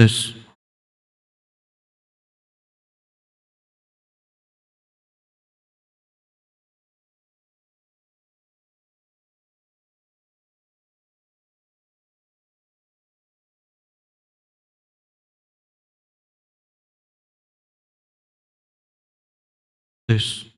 Tes. Tes.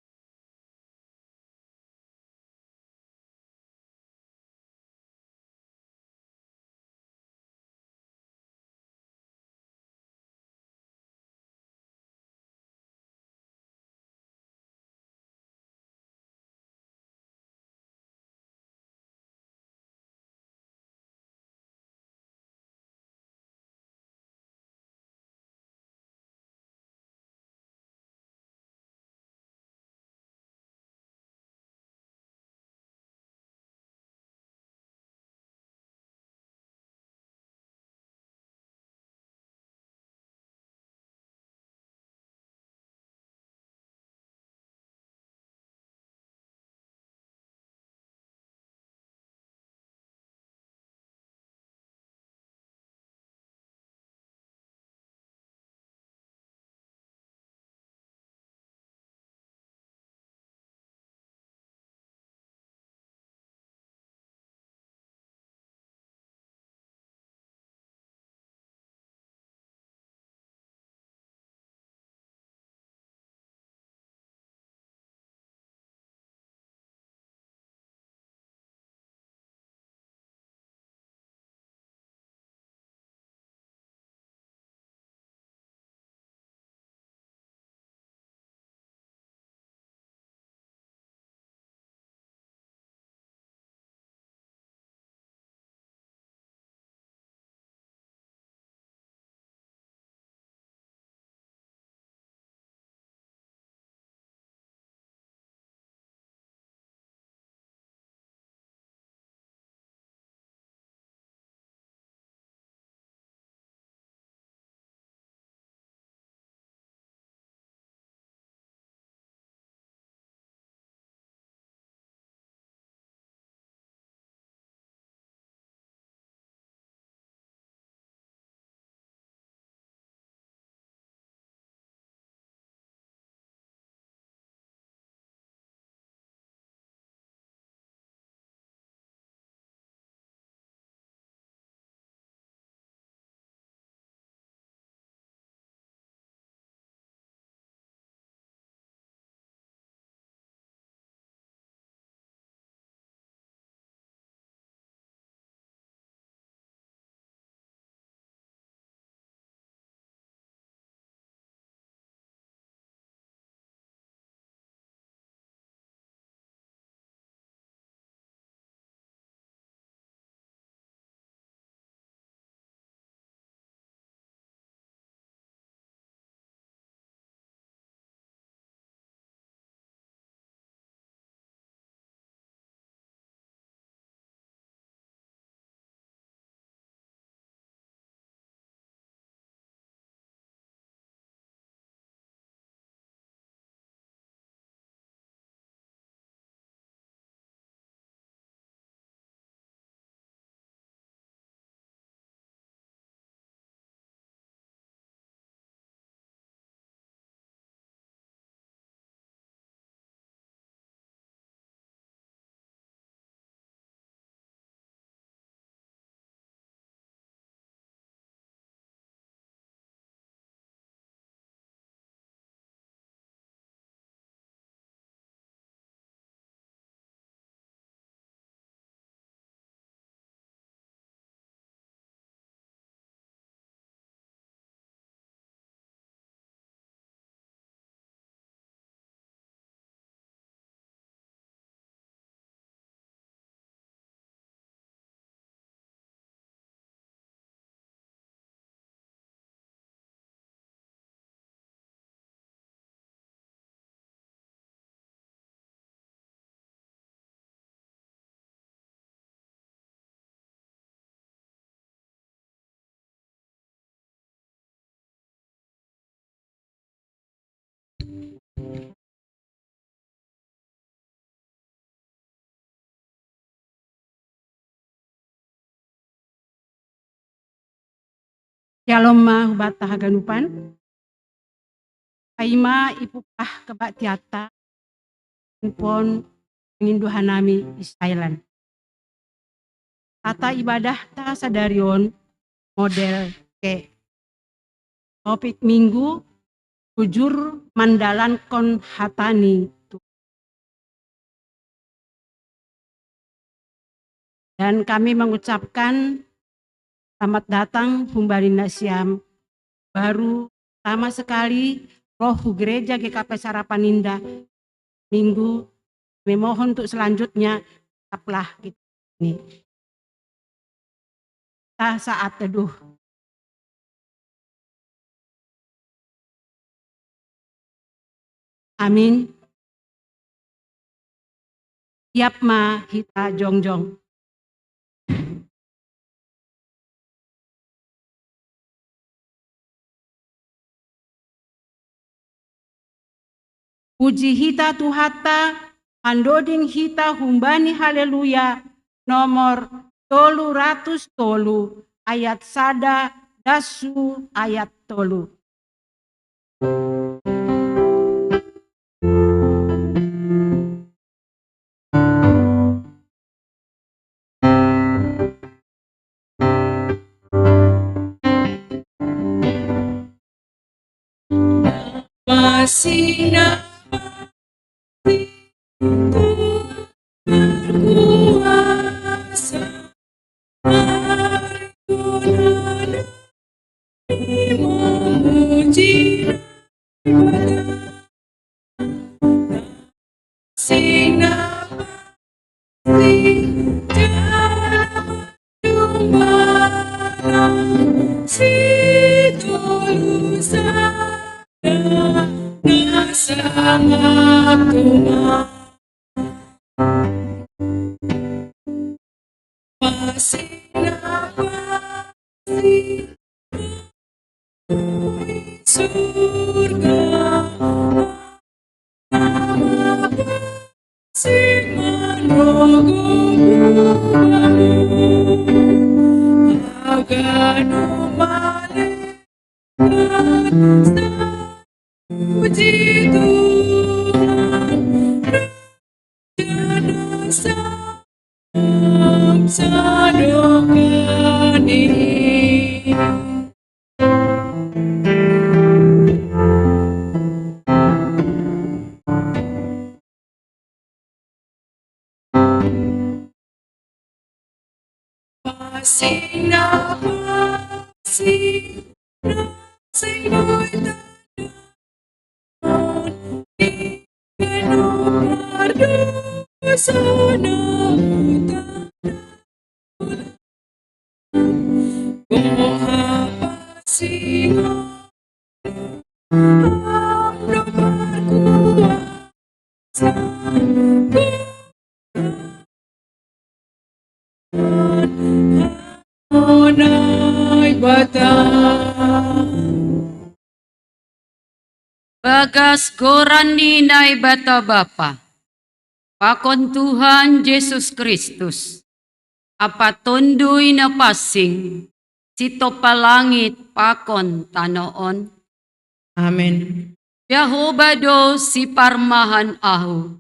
Shalom ma hubata haganupan. Kaima ipukah kebak tiata. Pon penginduhan nami Isailan. Tata ibadah ta sadarion model ke. Topik minggu jujur mandalan kon hatani. Dan kami mengucapkan selamat datang Humbalina Siam. Baru pertama sekali roh gereja GKP Sarapan Indah minggu. Memohon untuk selanjutnya tetaplah kita ini. Kita saat teduh. Amin. Siap ma hita jongjong. Puji hita tuhata, andoding hita humbani haleluya, nomor 300 ayat sada dasu ayat 3. Masih berkuasa, memuji sing puji Tuhan sadokani. Bagas gorani nai bata bapa. Pakon Tuhan Yesus Kristus. Apa tondui na pasing. Sito palangit pakon tanoon. Amin. Yahobah do si parmahan ahu.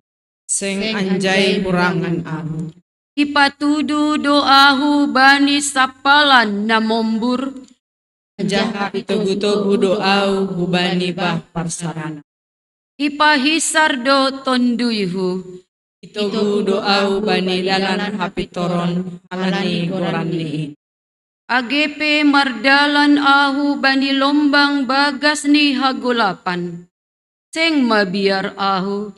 Seng anjay kurangan ahu. Ipatudu do ahu bani sapalan na mombur. Jahat tugu-tugu doau hubani bah parsarana. Ipahisar do tonduyhu. Itugu doau bani dalan hapitoron halani gorani. Agepe mardalan ahu bani lombang bagas ni hagulapan. Seng mabiar ahu.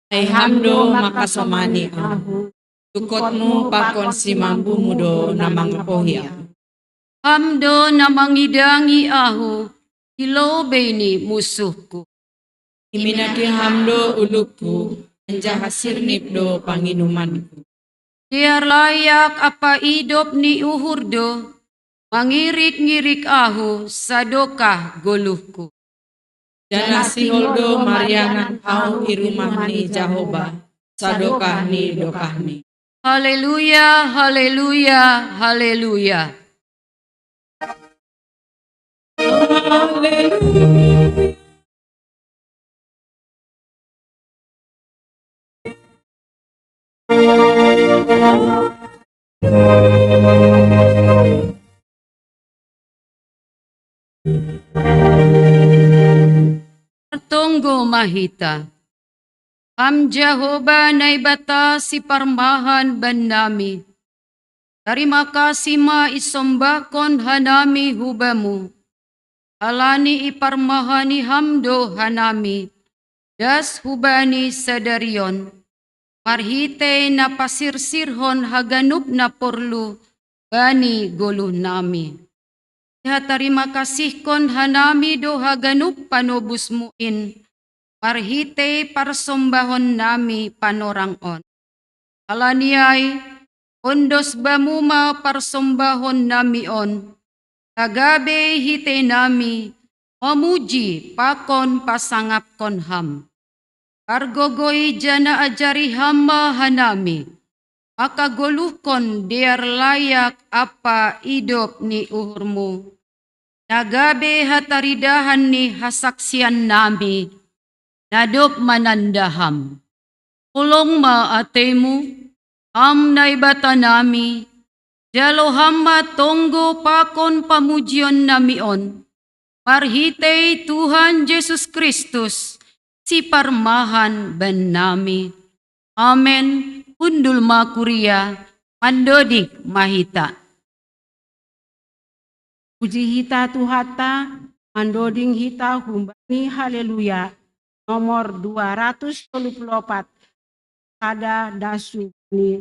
Ay hamdo makasomani ahu. Tukotmu pakon si mambu mudo namang pohya. Hamdo na mangidangi ahu. Ilobe ni musuhku. Iminaki hamdo ulukku. Anja hasil nipdo panginumanku. Diar layak apa idop ni uhurdo. Mangirik-ngirik ahu sadokah goluhku. Jana si holdo marianan au irumah ni Jahoba. Sadokah ni dokah ni. Haleluya, haleluya, haleluya. Haleluya. Tunggu mahita. Ham Jehovah naibata si parmahan banami. Terima kasih ma isombakon hanami hubamu. Alani iparmahani hamdo hanami. Das hubani sadarion. Marhite na pasirsirhon haganup na porlu. Bani guluh nami. Terima kasih kon hanami do haganup panobusmuin. Marhite parsombahon nami panorangon. Alaniay, ondos bamuma parsombahon nami on. Tagabe hite nami, mamuji pakon pasangap kon ham. Pargogoy jana ajari hamba hanami. Makaguluh kon diar layak apa idop ni uhurmu. Nagabe hataridahan ni hasaksian nami. Nadop manandaham. Ulong ma atemu, am naibata nami, jalo hama tonggo pakon pamujion namion, marhitei Tuhan Yesus Kristus, si parmahan ben nami. Amen. Undul makuria, mandodik mahita. Puji hita Tuhata, mandoding hita humbani haleluya. Nomor 234 ada dasu ni.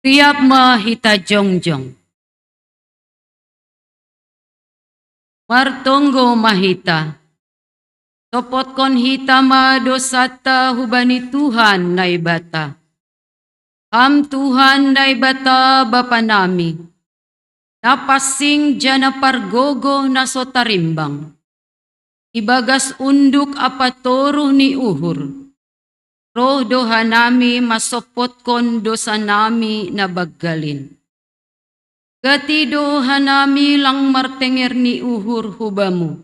Tiap mahita jongjong. Martonggo mahita. Sopot kon hitama dosata hubani Tuhan na ibata. Ham Tuhan na ibata Bapa nami. Napasing jana pargogo na sotarimbang. Ibagas unduk apatoro ni uhur. Roh doha nami masopot kon dosa nami na baggalin. Gati doha nami lang martenger ni uhur hubamu.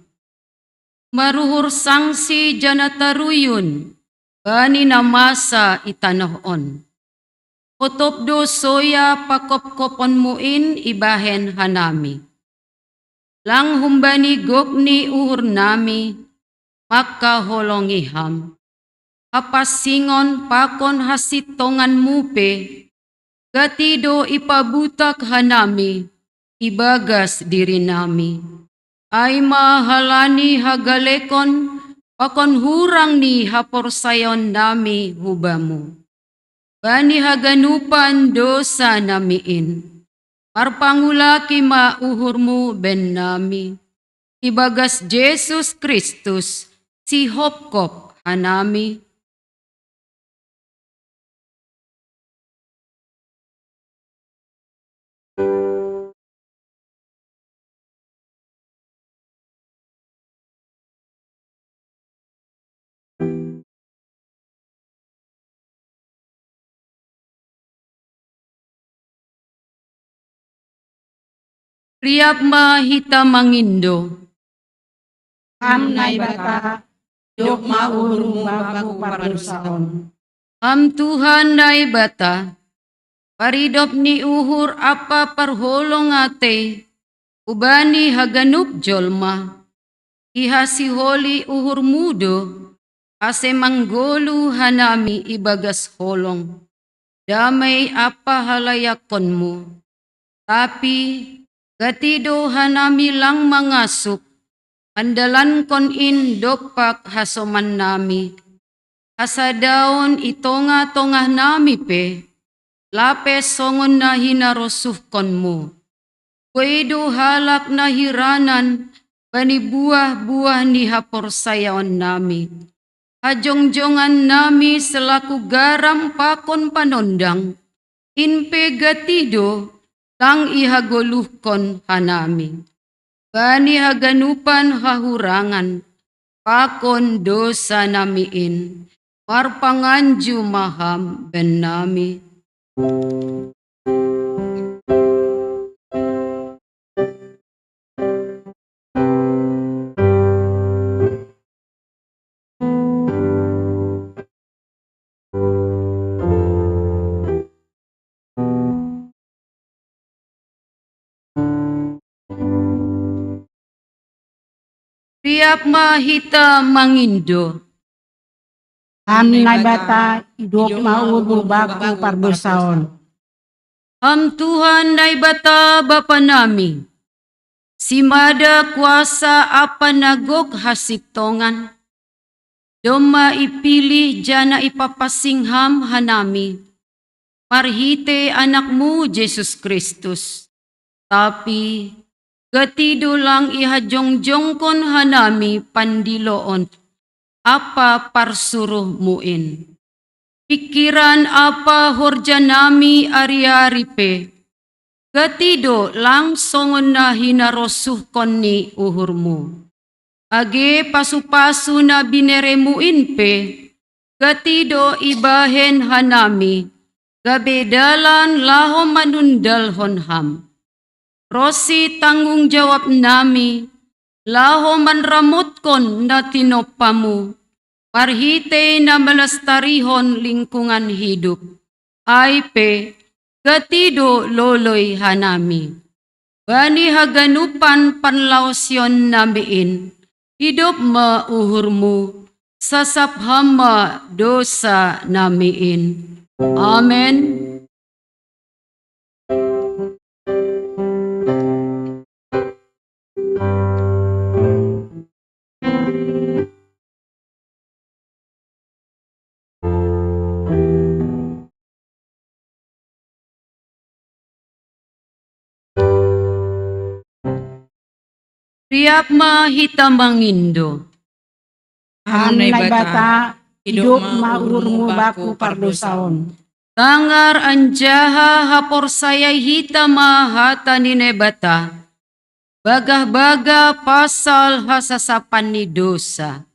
Maruhur sangsi jana taruyun, bani na masa itanohon. Potop do soya pakop-kopon muin ibahen hanami. Lang humbani gokni uhur nami, maka holongiham. Kapasingon pakon hasitongan mupe, gatido ipabutak hanami, ibagas diri nami. Ay mahalani hagalekon, pakon hurang ni haporsayon nami hubamu. Bani haganupan dosa namiin, marpangulaki mauhurmu ben nami. Ibagas Jesus Kristus, si hopkop hanami. Riap mahita mangindo. Am na ibata, yok mauhurmu baku pardosaon. Am Tuhan na ibata, paridop ni uhur apa parholong ate, ubani haganup jolma, ihasi holi uhur mudo, ase manggolu hanami ibagas holong, damay apa halayakonmu, tapi gatido hanami lang mangasuk, andalan kon in dopak hasoman nami, hasadaon itonga-tongah nami pe, lapes songon na hinarosuh konmu. Kwedo halak na hiranan, bani buah-buah ni haporsayaon nami. Hajongjongan nami selaku garam pakon panondang, inpe gatido, lang ihagoluhkon hanami. Bani haganupan hahurangan, pakon dosa namiin, marpanganju maham ben nami. Riap mahita mangindo. Am na ibata, yok mauhurmu baku pardosaon. Am Tuhan na ibata Bapa nami. Simada kuasa apa nagok hasitongan. Doma ipilih jana ipapasingham hanami. Marhite anakmu Jesus Kristus. Tapi gatido lang ihajongjongkon hanami pandiloon. Apa parsuruh muin. Pikiran apa horja nami ari-ari pe. Gatido lang songon na hinarosuh konni uhurmu. Age pasu-pasu na bineremuin pe. Gatido ibahen hanami. Gabedalan lahom manundal honham. Rosi tanggung jawab nami. Lahom manramutkon na tinopamu. Marhite na melastarihon lingkungan hidup. Ay pe, gatido loloy hanami. Bani haganupan panlaosyon namiin. Hidup mauhurmu, sasaphama dosa namiin. Amen. Riap mahita mangindo. Hanay bata, hidup maurmu baku pardosaon. Tangar anjaha hapor sayay hitama hata ni nebata. Bagah-baga pasal hasasapan ni dosa.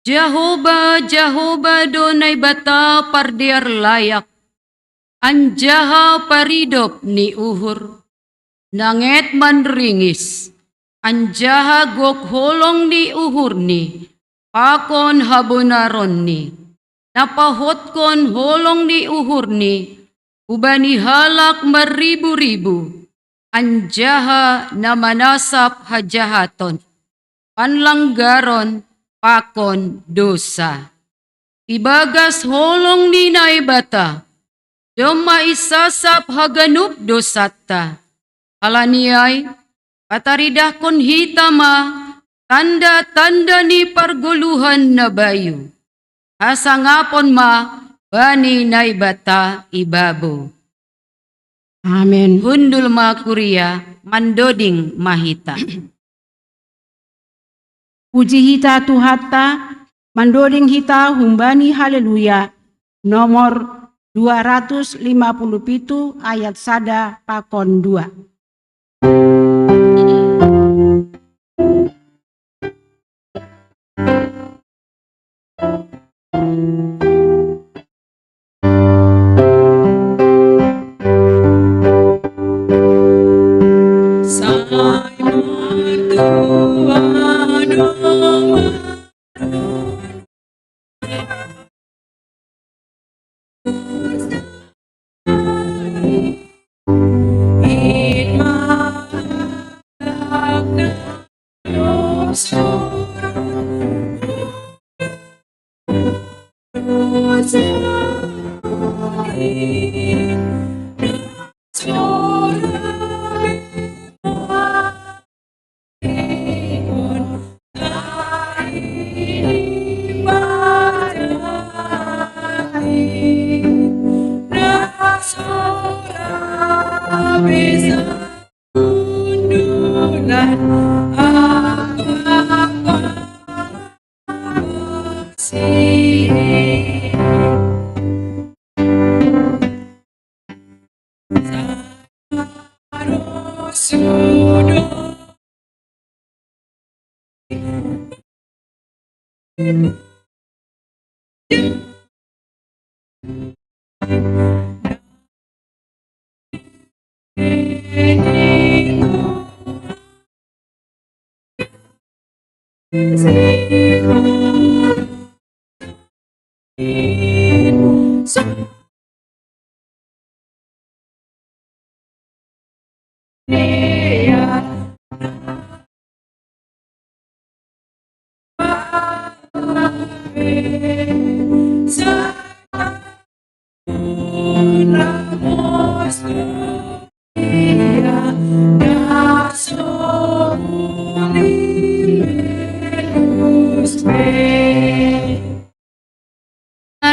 Jehovah, Jehovah donay bata pardiar layak. Anjaha paridop ni uhur. Nanget manringis. Anjaha gok holong ni uhur ni. Pakon habonaron ni. Napahot kon holong ni uhur ni. Ubani halak maribu-ribu. Anjaha na manasap hajahaton. Panlanggaron pakon dosa. Ibagas holong ni naibata. Doma isasap haganup dosata. Alaniyay, pataridah kon hitama, tanda-tanda ni parguluhan na bayu. Hasangapon ma, bani naibata ibabo. Amen. Hundul ma kuria, mandoding mahita. Puji hita tuhata, mandoding hita humbani haleluya. Nomor 257 ayat sada pakon 2.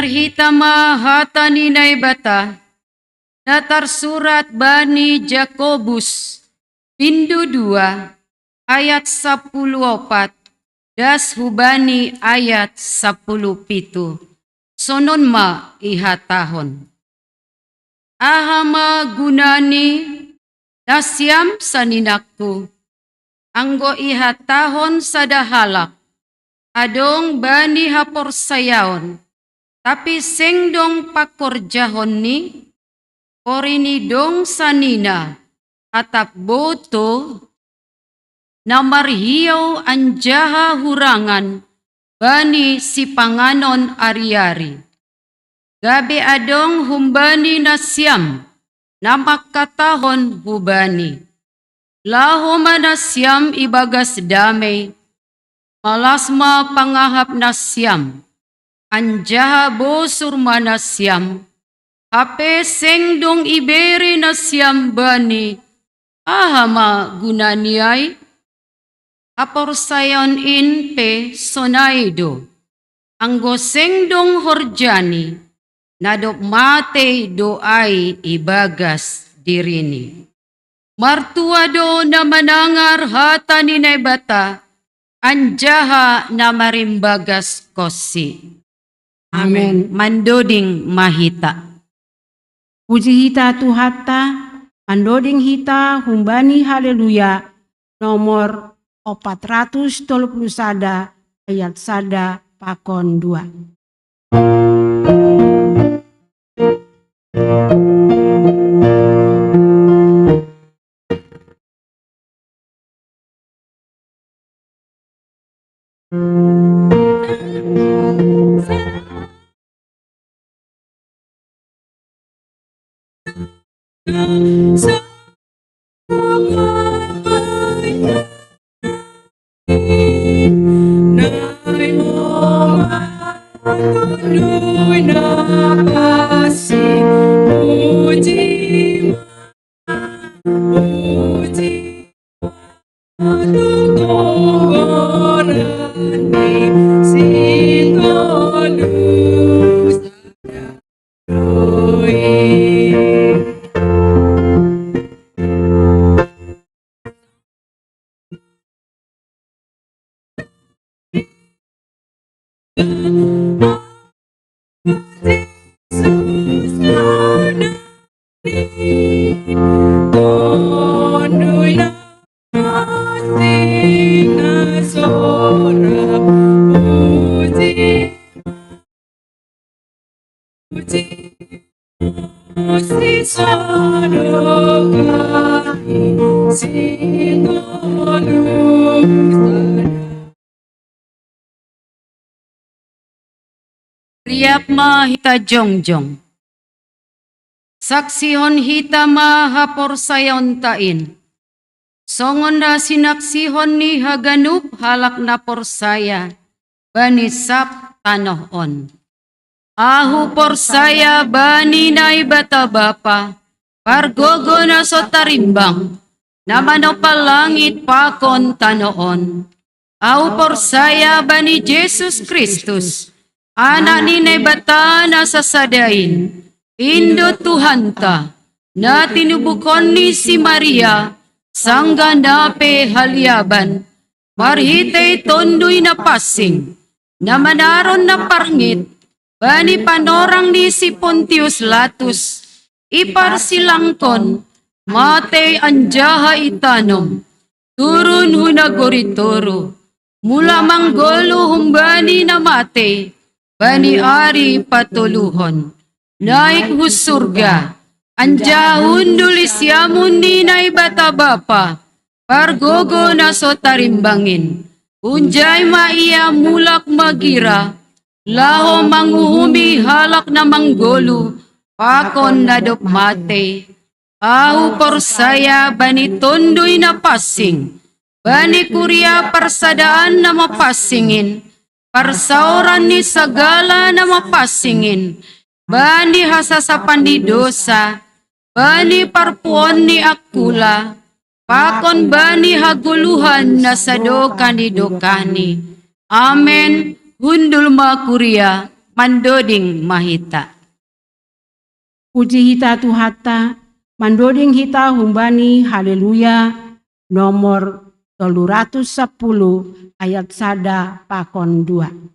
Hitama hata ni naibata, datar surat Bani Jakobus, pindu 2, ayat 14, das hubani ayat 17, sonon ma ihatahon. Ahama gunani, nasyam saninakku, anggo ihatahon sadahalak, adong bani hapor sayaon, tapi sengdong pakorjahon ni, korini dong sanina, atap boto, namarhiyaw anjaha hurangan, bani si panganon ari-ari. Gabi adong humbani nasyam, namakatahon hubani. Lahoma nasyam ibagas damay, malasma pangahap nasyam, anjaha bosur manasyam, hape sengdong iberi nasyam bani, ahama gunaniay, hapor sayon in pe sonaido, anggo sengdong horjani, nadop mate doay ibagas dirini. Martua do na manangar hata ni naibata, Anjaha namarimbagas kosi. Amen. Mandoding mahita. Puji hita Tuhata, mandoding hita humbani haleluya, nomor 431 ayat 1 pakon 2. Riap mahita jongjong. Saksihon hita mahapor sayon tain. Songon na sinaksihon ni haganup halak na porsaya. Banisap tanohon. Ahu porsaya bani na ibata bapa. Pargogo na so tarimbang. Namano palangit pakon tanoon. Ahu porsaya bani Jesus Kristus. Anak ni naibata na sasadain, Indo Tuhanta, na tinubukon ni si Maria, sangga nape halyaban, marhitay tondoy na pasing, na manaron na parngit, bani panorang ni si Pontius Latus, iparsilangkon, matay anjaha itanom, turun hunagoritoro, mula manggolo humbani na matay, bani ari patuluhon, naik husurga, anja hundulis yamun ni naibata bapa, pargogo na so tarimbangin, unjay maiya mulak magira, laho manguhumi halak na manggolo, pakon na dopmate, ahu porsaya bani tondoy na pasing, bani kurya parsadaan na mapasingin, parsauran ni sagala na mapasingin, bani hasasapan ni dosa, bani parpuon ni akula, pakon bani haguluhan na sadokan ni dokani. Amen. Hundul makuria, mandoding mahita. Puji hita Tuhata, mandoding hita humbani haleluya, nomor 310 ayat 1 pakon 2.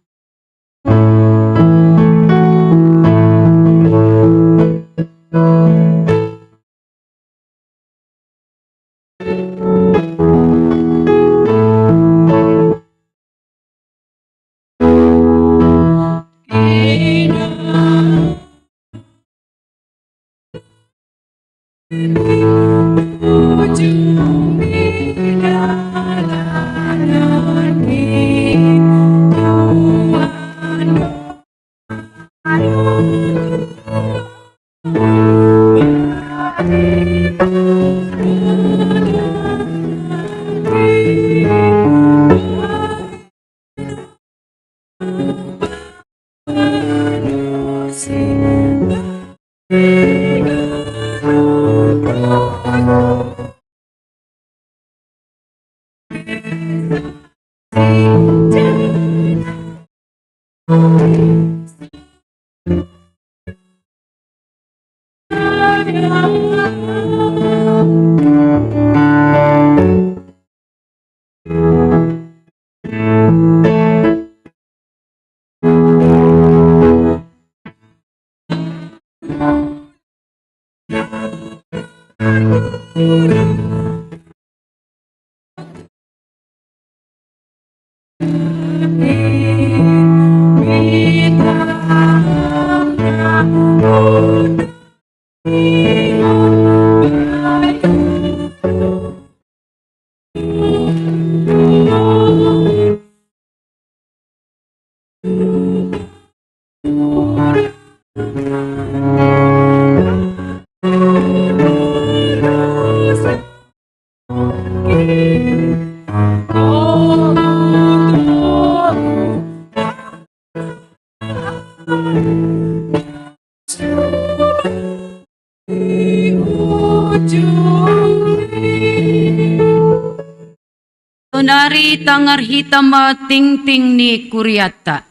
Tonari tangar hitam ting ting ni kuriata.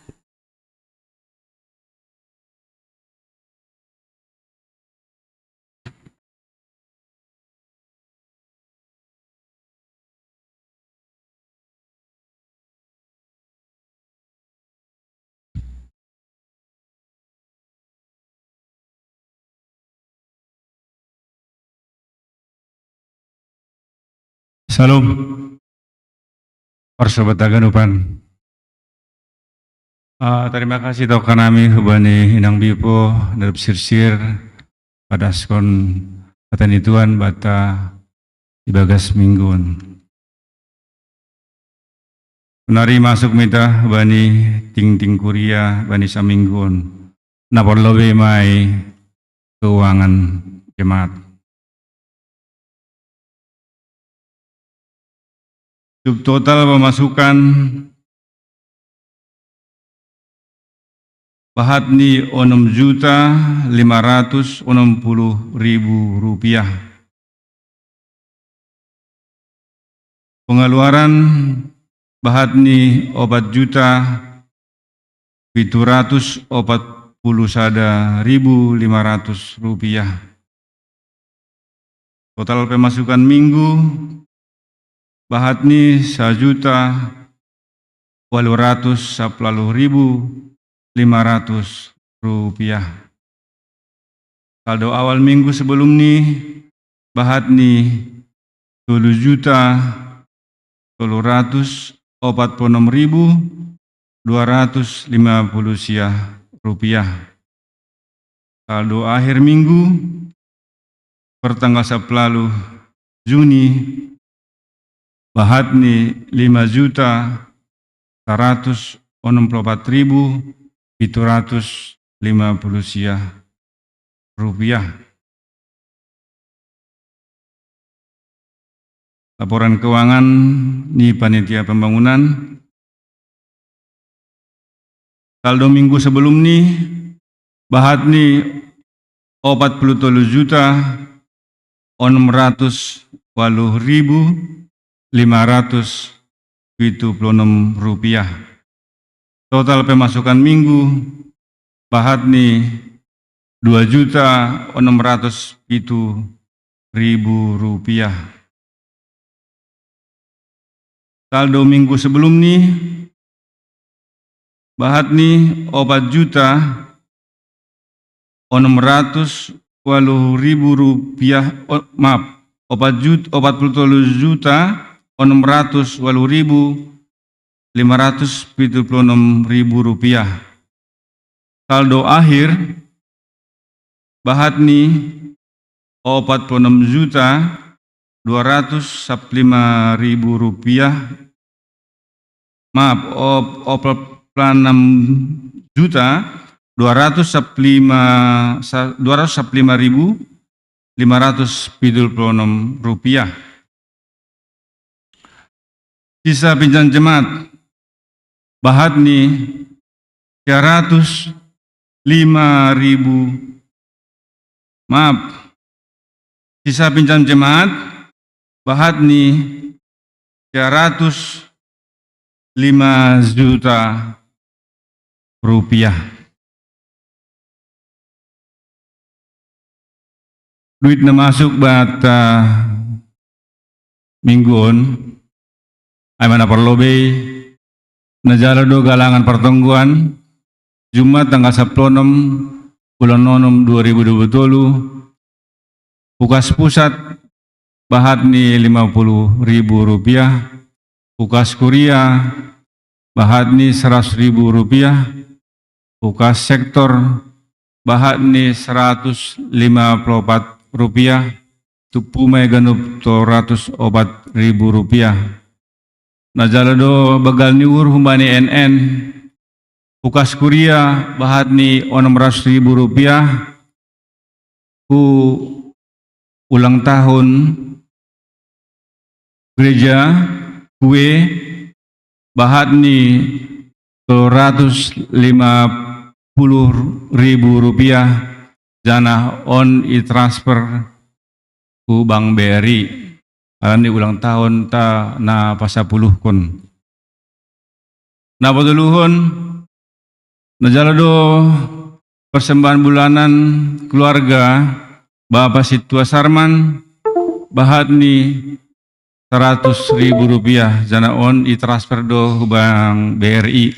Salam, persahabatan ganupan. Terima kasih tau kanami hubani inang bipo darab sirsir pada skon katan ituan bata ibagas mingguan. Penari masuk minta hubani ting kuria bani samingguan. Napor lobe mai keuangan jemaat. Subtotal pemasukan bahatni 6.560.000 rupiah. Pengeluaran bahatni 4.741.500 rupiah. Total pemasukan minggu bahatni 1.810.500 rupiah. Saldo awal minggu sebelum ni bahatni 10.246.250 rupiah. Saldo akhir minggu pertanggal 10 Juni bahatni 5.164.750 rupiah. Laporan keuangan ni panitia pembangunan. Saldo minggu sebelum ni bahatni 47.680.576 rupiah. Total pemasukan minggu bahatni 2.607.000 rupiah. Saldo minggu sebelum ni bahatni 4.680.000 rupiah. 47.680.576 rupiah. Saldo akhir bahatni 46.215.000 rupiah. 215.576 rupiah. Sisa pinjam jemaat bahatni 305.000. Sisa pinjam jemaat bahatni 305 juta rupiah. Duit na masuk bata mingguan ay mana perlobe najala do galangan pertengguan Jumat tanggal 16 bulan 6 2020 Pukas Pusat Bahatni Rp50.000, UKAS Kuria Bahatni Rp100.000, UKAS Sektor Bahatni Rp154, Tupu Meganup Rp200.000. Najalado Bagal Niur Humbani NN, UKAS Kuria Bahatni Rp600.000, ku ulang tahun gereja kue Bahatni Rp250.000, jana on e-transfer ku Bank BRI. Alam di ulang tahun ta na pasapuluh kon. Na patuluhon najalado persembahan bulanan keluarga Bapak Situa Sarman Bahatni Rp100.000, jana on i-transfer do Bank BRI.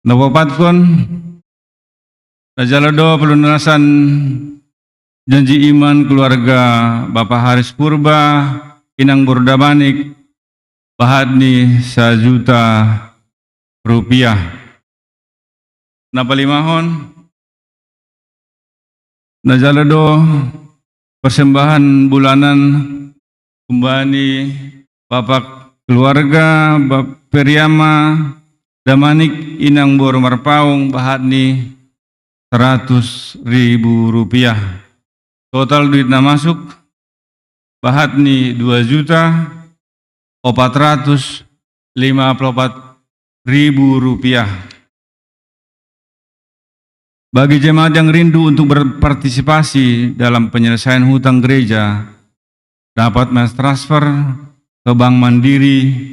Napapatkon najalado pelunasan janji iman keluarga Bapak Haris Purba Inang Bordamanik Bahatni Rp1.000.000. Napalimahon najalado persembahan bulanan kembali Bapak keluarga Bapak Periama Damanik Inang Bor Marpaung Bahatni Rp100.000. Total duit na masuk Bahatni Rp2.454.000. Bagi jemaat yang rindu untuk berpartisipasi dalam penyelesaian hutang gereja, dapat transfer ke Bank Mandiri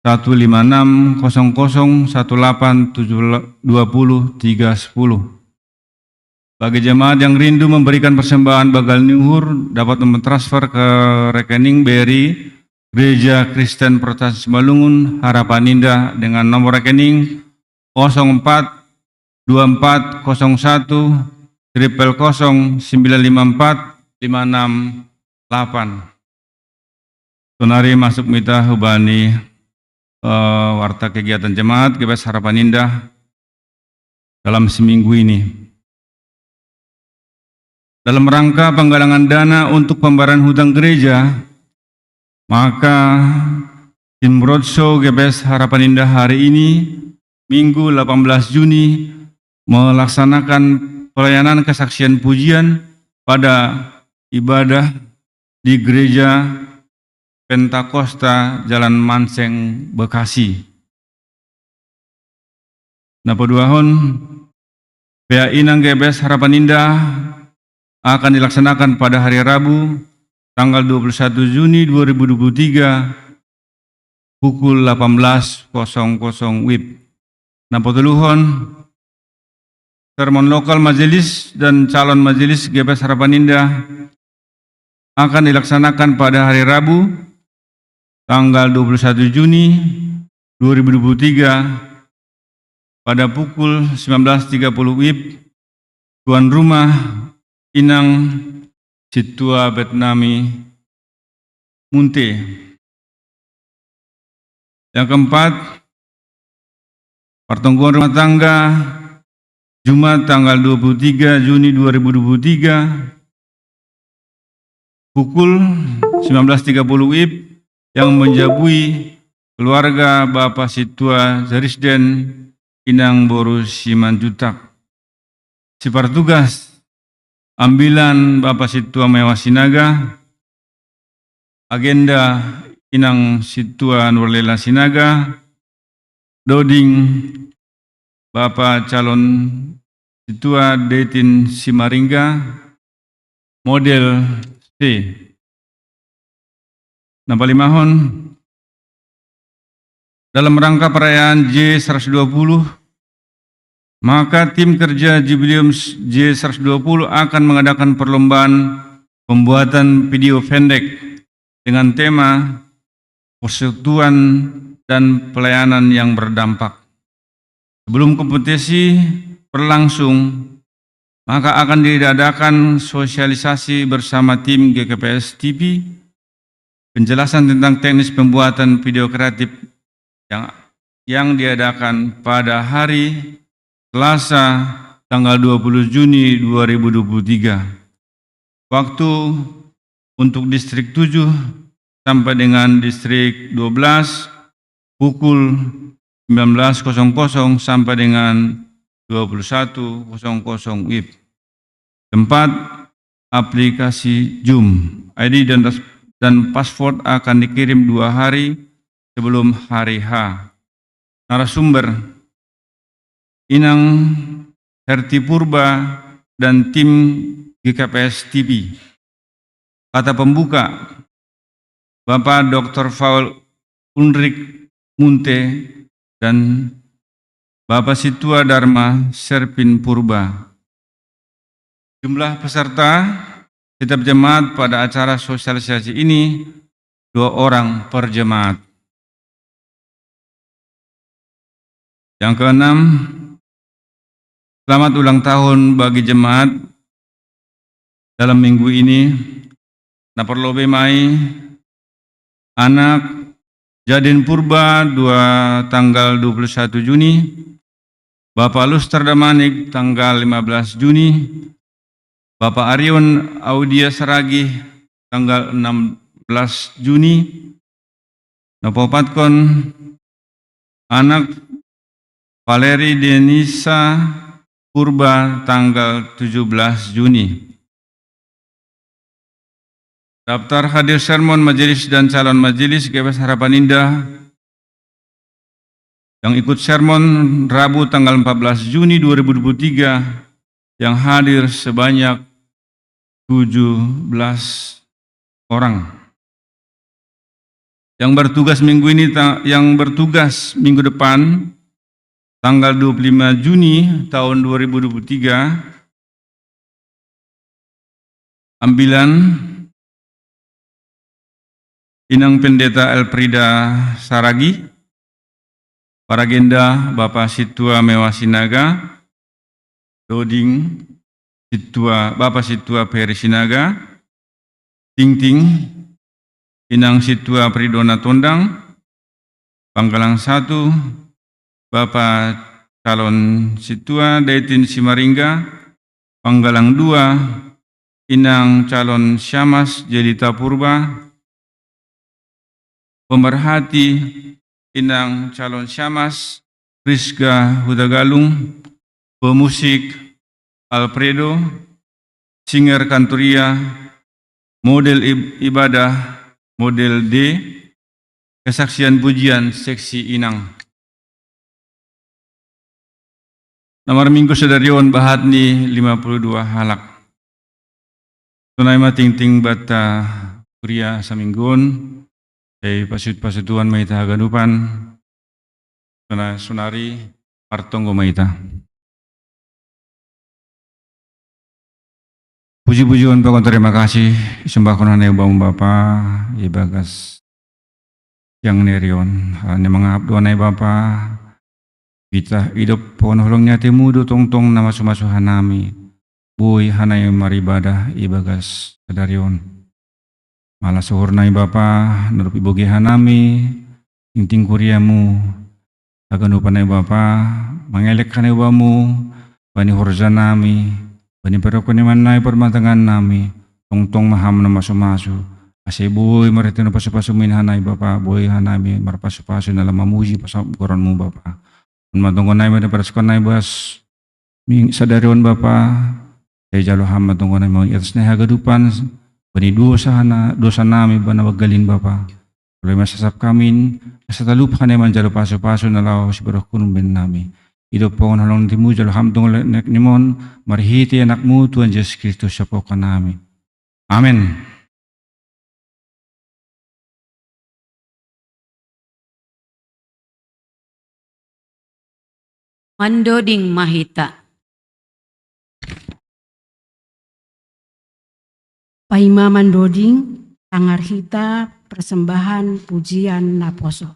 1560018702030. Bagi jemaat yang rindu memberikan persembahan Bagal Niur, dapat mentransfer ke rekening BRI Gereja Kristen Protestan Simalungun Harapan Indah dengan nomor rekening 04 2401 000 954 568. Tunari masuk mita hubani warta kegiatan jemaat GPS Harapan Indah dalam seminggu ini. Dalam rangka penggalangan dana untuk pembayaran hutang gereja, maka tim roadshow GPS Harapan Indah hari ini, Minggu 18 Juni, melaksanakan pelayanan kesaksian pujian pada ibadah di Gereja Pentakosta Jalan Manseng, Bekasi. Napa duahon, PAI nang GBS Harapan Indah akan dilaksanakan pada hari Rabu, tanggal 21 Juni 2023, pukul 18.00 WIB. Napa tuluhon, sermon lokal majelis dan calon majelis GPS Harapan Indah akan dilaksanakan pada hari Rabu, tanggal 21 Juni 2023 pada pukul 19.30 WIB. Tuan rumah Inang Situa Betnami Munte. Yang keempat, pertemuan rumah tangga Jumat tanggal 23 Juni 2023 pukul 19.30 WIB yang menjabui keluarga Bapak Situa Zarisden Inang Boru Simanjutak. Sifar tugas ambilan Bapak Situa Mewah Sinaga, agenda Inang Situa Nurlela Sinaga, doding Bapak calon Situa Detin Simaringga, model C. Nampalimahon, dalam rangka perayaan J120, maka tim kerja Jubileum J120 akan mengadakan perlombaan pembuatan video pendek dengan tema persekutuan dan pelayanan yang berdampak. Sebelum kompetisi berlangsung, maka akan diadakan sosialisasi bersama tim GKPS TV, penjelasan tentang teknis pembuatan video kreatif yang diadakan pada hari Selasa tanggal 20 Juni 2023. Waktu untuk distrik 7 sampai dengan distrik 12 pukul 19.00 sampai dengan 21.00 WIB. Tempat aplikasi Zoom, ID dan password akan dikirim 2 hari sebelum hari H. Narasumber Inang Herti Purba dan tim GKPS TV. Kata pembuka, Bapak Dr. Paul Ulrik Munte dan Bapak Situa Dharma Serpin Purba. Jumlah peserta setiap jemaat pada acara sosialisasi ini 2 orang per jemaat. Yang keenam, selamat ulang tahun bagi jemaat dalam minggu ini. Naperlobe mai anak Jadin Purba tanggal 21 Juni, Bapak Luster Damanik tanggal 15 Juni, Bapak Arion Audia Seragi tanggal 16 Juni, Napopatkon anak Valeri Denisa Purba tanggal 17 Juni. Daftar hadir sermon majelis dan calon majelis GKPS Harapan Indah yang ikut sermon Rabu tanggal 14 Juni 2023 yang hadir sebanyak 17 orang. Yang bertugas minggu depan tanggal 25 Juni tahun 2023, ambilan Inang Pendeta Elfrida Saragi, Paragenda Bapak Situa Mewasinaga, Doding Bapak Situa Peri Sinaga, Ting Inang Situa Pridona Tondang, Pangkalang 1 Bapak Calon Situa Daitin Simaringga, Panggalang 2 Inang Calon Syamas Jelita Purba, pemerhati Inang Calon Syamas Rizka Hudagalung, pemusik Alfredo, singer Kanturia, model ibadah model D, kesaksian pujian seksi Inang. Nomor minggu sedarion bahatni 52 halak. Tunai ting bata kuria saminggun. Pasituan maita haganupan, sunari partonggo maita. Puji-pujian pakon terima kasih, sembah konan baum Bapa, ibagas yang nerion, hanya mengabdoan Bapa, kita hidup pohon holongnya temudu tong-tong nama sumasuhan nami, boy hanay maribadah ibagas sedarion. Malah suhurnai Bapa, nurup iboge hanami, ting kuriamu, agan upanay Bapa, mangelek kanay bamu, bani horza nami, bani perokon manay permatangan nami, tong-tong maham na masu-masu, kasi boy maritin na pasu-pasumin hanay Bapa, boy hanami, marpasu-pasu na lamamuji pasaburan mo Bapa. Matungkon na iba na paraskon na ibas, sadarion Bapa, kay jalo ham matungkon na mga itas na hagadupan, bani dosa nami banawaggalin Bapa. Tuloy masasap kamin, sa talup ka naman jalo paso-paso na lao si Barokun ben nami. Ito po ang halong timu jalo hamdong nimon, marihiti anak mo Tuhan Yesus Kristus siya po ka nami. Amen. Mandoding mahita. Paima mandoding, tangarhita, persembahan, pujian, naposo.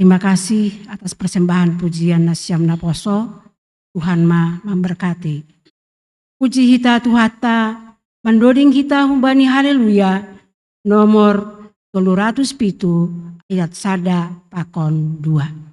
Terima kasih atas persembahan pujian Nasyamna Poso. Tuhan ma memberkati. Puji hita Tuhata, mandoding hita humbani haleluya, nomor 307 ayat sada pakon 2.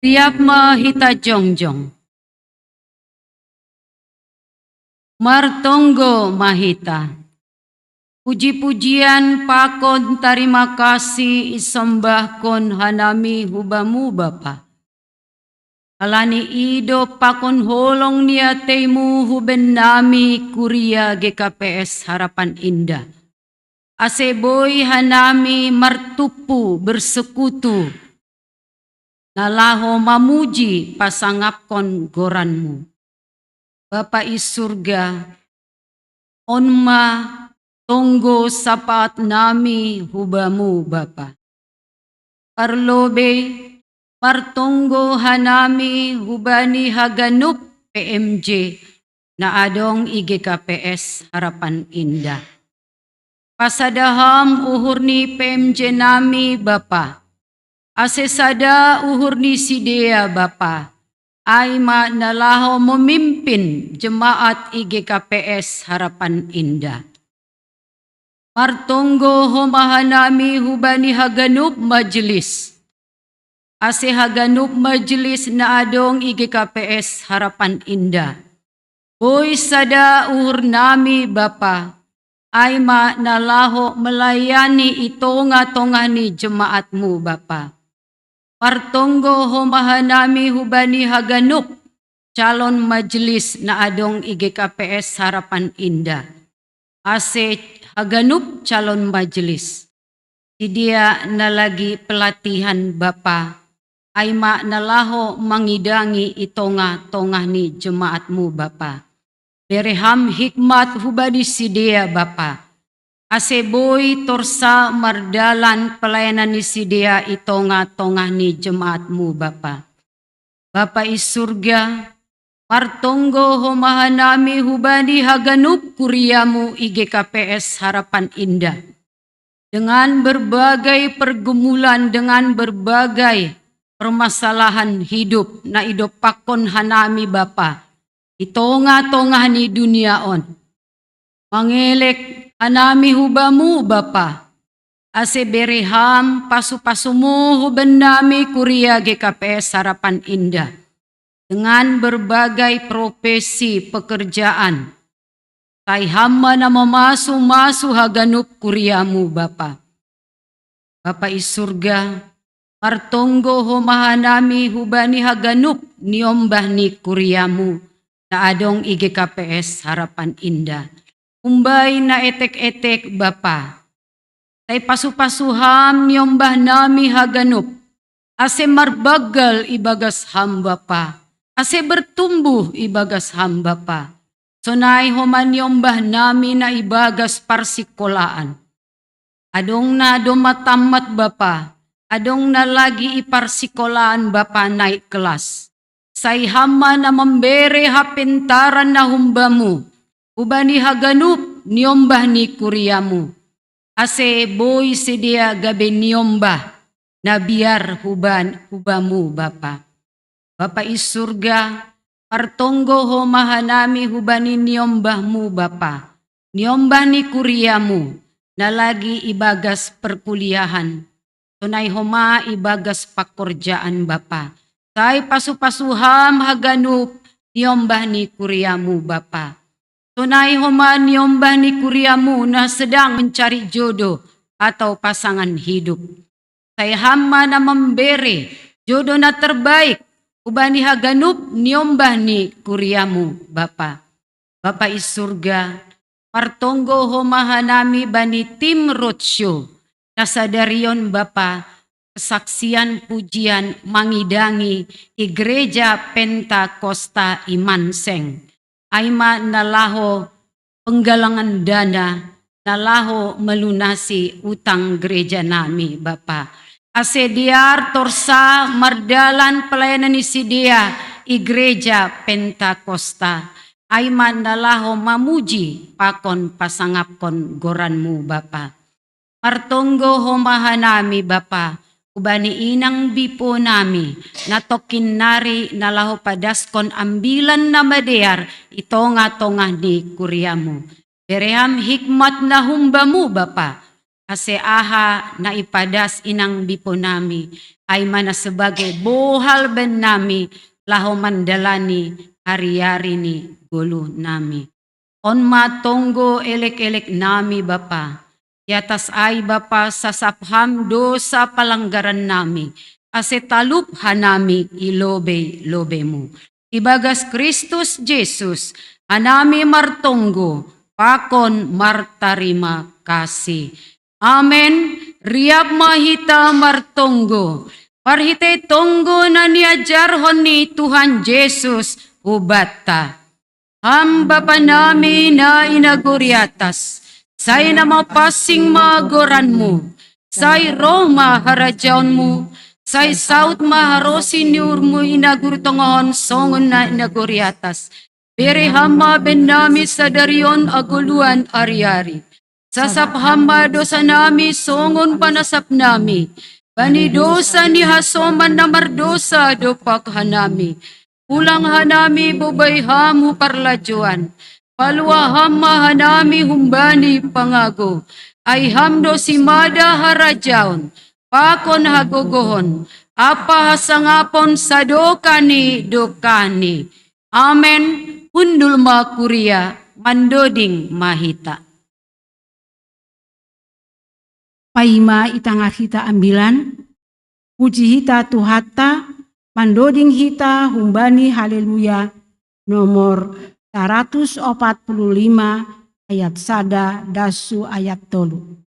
Tiap ma hita jongjong. martonggo mahita. Puji-pujian pakon tarima kasih isembah kon hanami hubamu Bapa. Alani ido pakon holong niatemu huben nami kuria GKPS Harapan Indah. Aseboy hanami martupu bersekutu. Nalaho mamuji pasangapkon goranmu. Bapa isurga, onma tonggo sapat nami hubamu Bapa. Parlobe martonggo hanami hubani haganup PMJ na adong IGKPS Harapan Indah. Pasadaham uhurni PMJ nami Bapa. Asesada uhurni sidea Bapa. Aima nalaho memimpin jemaat IGKPS Harapan Indah. Martonggo homahanami hubani haganup majelis. Ase haganup majelis na adong IGKPS Harapan Indah. Boy sada uhur nami Bapa. Aima nalaho melayani itonga-tonga ni jemaatmu Bapa. Martonggo homahanami hubani haganup calon majelis na adong IGKPS Harapan Indah. Ase haganup calon majelis. Sidia na lagi pelatihan Bapa. Aima nalaho mangidangi itonga-tonga ni jemaatmu Bapa. Bereham hikmat hubadi sidia Bapa. Aseboy torsa mardalan pelayanan ni sidia itonga-tonga ni jemaatmu Bapa. Bapa isurga, martonggo homahanami hubani haganup kuriamu IGKPS Harapan Indah. Dengan berbagai pergumulan, dengan berbagai permasalahan hidup na idopakon hanami Bapa. Itonga-tonga ni dunia on. Mangelek anami hubamu Bapa. Ase bereham pasu-pasumu huben nami kuria GKPS Harapan Indah. Dengan berbagai profesi pekerjaan. Taihama na memasu-masu haganup kuriamu Bapa. Bapa isurga, martonggo homahanami hubani haganup niombah ni kuriamu na adong IGKPS Harapan Indah. Umbay na etek-etek Bapa. Tay pasu-pasuham niombah nami haganup. Ase marbagal ibagas ham Bapa. Ase bertumbuh ibagas ham Bapa. Sonay homan niombah nami na ibagas parsikolaan. Adong na domatamat Bapa. Adong na lagi iparsikolaan Bapa naik kelas. Sayhama na membere hapintaran na humbamu. Ubani haganup niombah ni kuriamu. Ase boy sedia gabe niombah na biar hubamu Bapa. Bapa isurga, martonggo homahanami hubani niombahmu Bapa. Niombah ni kuriamu na lagi ibagas perkuliahan. Tunay homa ibagas pakorjaan Bapa. Say pasu-pasuham haganup niombah ni kuriamu Bapa. Tunay homa niombah ni kuriamu na sedang mencari jodoh atau pasangan hidup. Say hama na membere jodoh na terbaik. Ubani haganup niombah ni kuriamu Bapa. Bapa isurga, martonggo homahanami bani tim roadshow. Nasadarion Bapa, kesaksian pujian mangidangi Gereja Pentakosta Imanseng. Aima nalaho penggalangan dana, nalaho melunasi utang gereja nami Bapa. Asediar torsa mardalan pelayanan isidia Gereja Pentakosta. Aima nalaho mamuji pakon pasangapkon goranmu Bapa. Martonggo homahanami Bapa. Ubani inang bipo nami, natokin nari nalaho padaskon ambilan na madear, itonga-tonga ni kuriamu. Bereham hikmat na humbamu Bapa. Ase aha na ipadas inang bipo nami, ay mana sebagai bohal ben nami, laho mandalani hari-hari ni gulu nami. On matonggo elek-elek nami Bapa. Yatas ay Bapa sasapham dosa palanggaran nami. Asetalup hanami ilobe-lobe mo. Ibagas Kristus Jesus, hanami martonggo, pakon martarima kasih. Amen. Riab mahita martonggo. Parhite tonggo na niajarhon ni Tuhan Yesus ubata. Hamba pa namin na inaguriatas, say na mapasing magoran mo, say Roma harajaon mo, say South maharosin niur mo inagurtongon songon na inaguriatas. Bere hama ben nami sa darion aguluan ari-ari. Sasap hama dosa nami songon panasap nami. Bani dosa ni hasoman na mardosa dopak hanami. Ulang hanami bubayham huparlajuan. Palwaham hanami humbani pangago. Ay hamdo si mada harajaon. Pakon hagogohon. Apa hasangapon sa dokani. Amen. Undul makuria mandoding mahita. Paima itangar hita ambilan. Puji hita tuhata. Mandoding hita humbani haleluya nomor 145 ayat sada dasu ayat 3.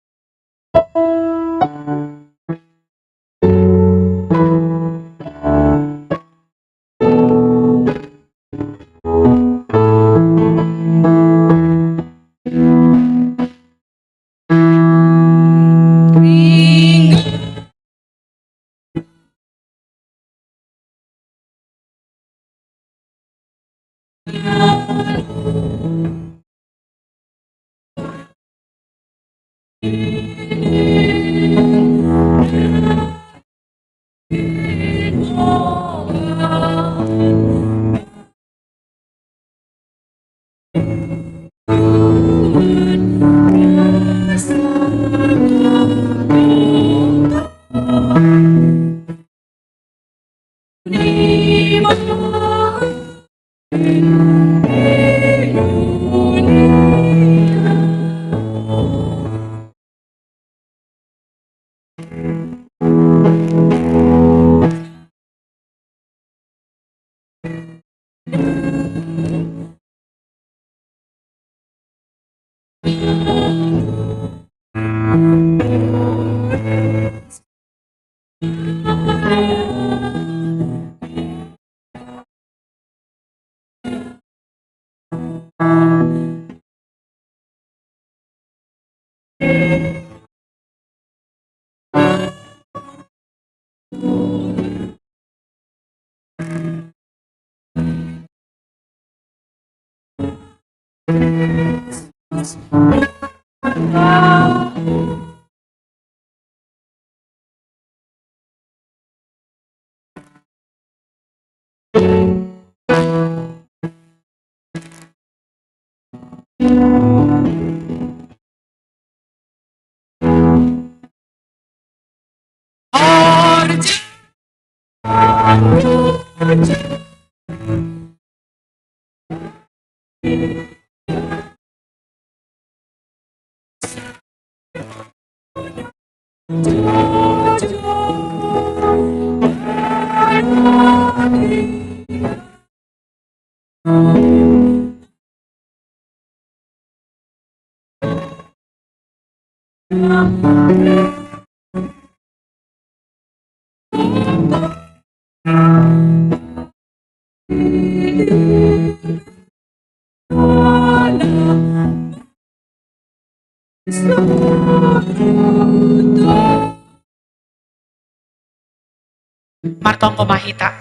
Martonggo mahita.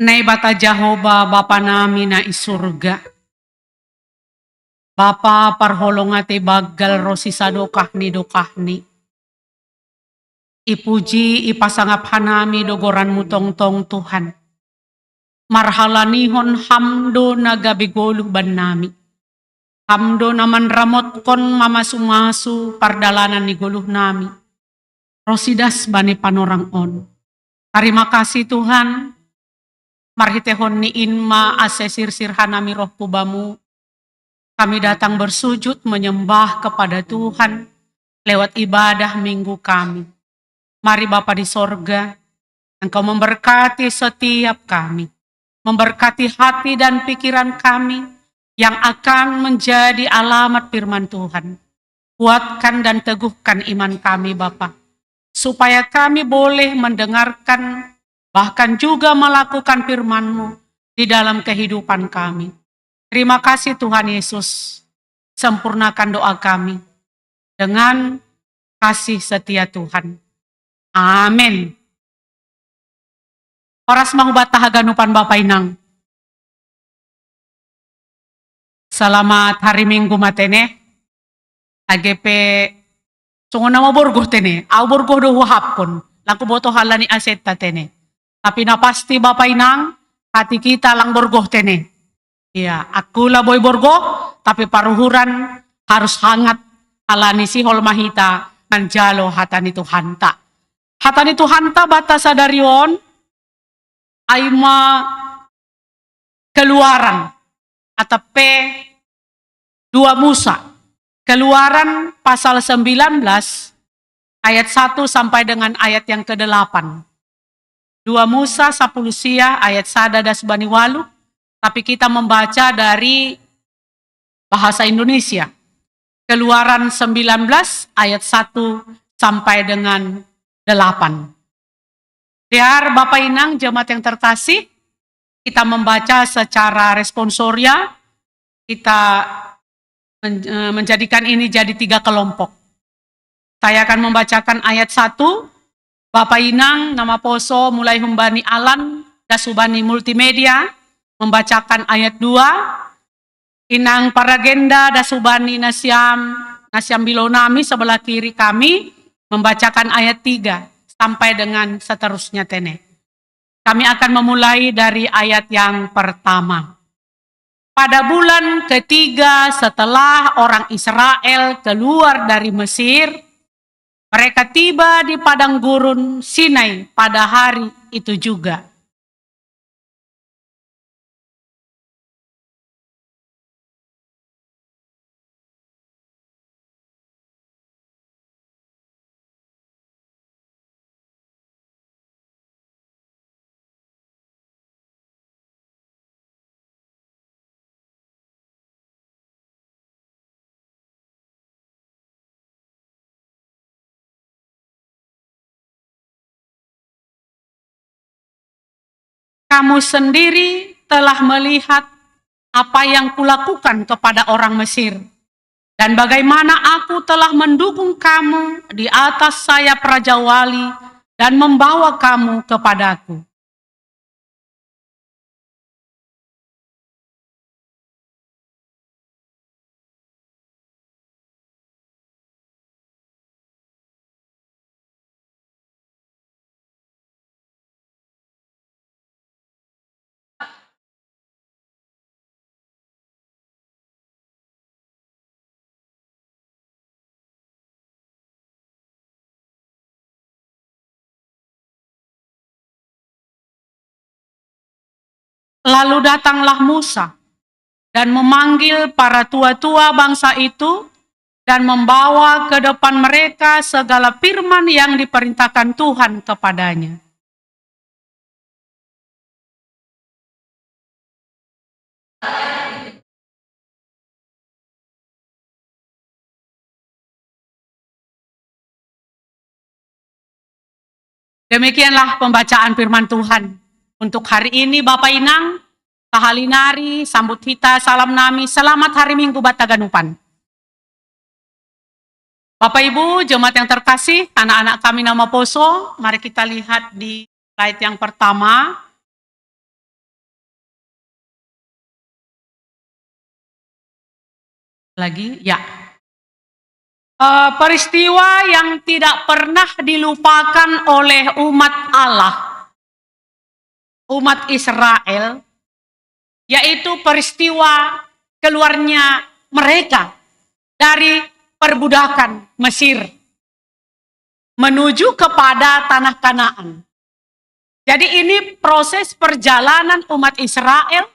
Nay bata Jehovah Bapa nami na isurga. Bapa parholong ati baggal rosisado kahni do kahni. Ipuji ipasangap hanami dogoran mo tongtong Tuhan. Marhalanihon hamdo na gabigoluh ban nami. Hamdo naman ramot kon mamasumasu pardalanan ni guluh nami. Rosidas bani panorang on. Terima kasih Tuhan. marhitehon ni inma asesir sirhanami roh pubamu. Kami datang bersujud menyembah kepada Tuhan lewat ibadah minggu kami. Mari Bapa di sorga, Engkau memberkati setiap kami, memberkati hati dan pikiran kami yang akan menjadi alamat firman Tuhan. Kuatkan dan teguhkan iman kami Bapa, supaya kami boleh mendengarkan, bahkan juga melakukan firman-Mu di dalam kehidupan kami. Terima kasih Tuhan Yesus, sempurnakan doa kami dengan kasih setia Tuhan. Amin. Oras mahubat tahaganupan Bapak Inang. Selamat hari Minggu matene. AGP sungona mo borgoh tene. Au borgoh do hapon. Laku boto halani aseta tene. Tapi na pasti Bapak Inang, hati kita lang borgoh tene. Iya, aku lah boy borgoh, tapi paruhuran harus hangat halani si hol mahita nanjalo hatani Tuhan ta. Hatani Tuhan ta batasa darion aima keluaran atau P 2 Musa. Keluaran pasal 19 ayat 1 sampai dengan ayat yang ke-8. 2 Musa 10 sia ayat sada das bani walu. Tapi kita membaca dari bahasa Indonesia. Keluaran 19 ayat 1 sampai dengan 8. Biar Bapak Inang jemaat yang terkasih, kita membaca secara responsoria, kita menjadikan ini jadi 3 kelompok. Saya akan membacakan ayat 1, Bapak Inang, nama poso mulai humbani alan, dasubani multimedia, membacakan ayat 2, Inang Paragenda dasubani Nasyam Bilonami sebelah kiri kami, membacakan ayat 3 sampai dengan seterusnya tene. Kami akan memulai dari ayat yang pertama. Pada bulan ketiga setelah orang Israel keluar dari Mesir, mereka tiba di padang gurun Sinai pada hari itu juga. Kamu sendiri telah melihat apa yang kulakukan kepada orang Mesir, dan bagaimana aku telah mendukung kamu di atas sayap Raja Wali dan membawa kamu kepadaku. Lalu datanglah Musa dan memanggil para tua-tua bangsa itu dan membawa ke depan mereka segala firman yang diperintahkan Tuhan kepadanya. Demikianlah pembacaan firman Tuhan. Untuk hari ini Bapak Inang, kahalinari, sambut hita, salam nami, selamat hari Minggu Bataganupan. Bapak Ibu, jemaat yang terkasih, anak-anak kami nama poso, mari kita lihat di slide yang pertama. Lagi, ya. Peristiwa yang tidak pernah dilupakan oleh umat Allah, umat Israel, yaitu peristiwa keluarnya mereka dari perbudakan Mesir menuju kepada tanah Kanaan. Jadi ini proses perjalanan umat Israel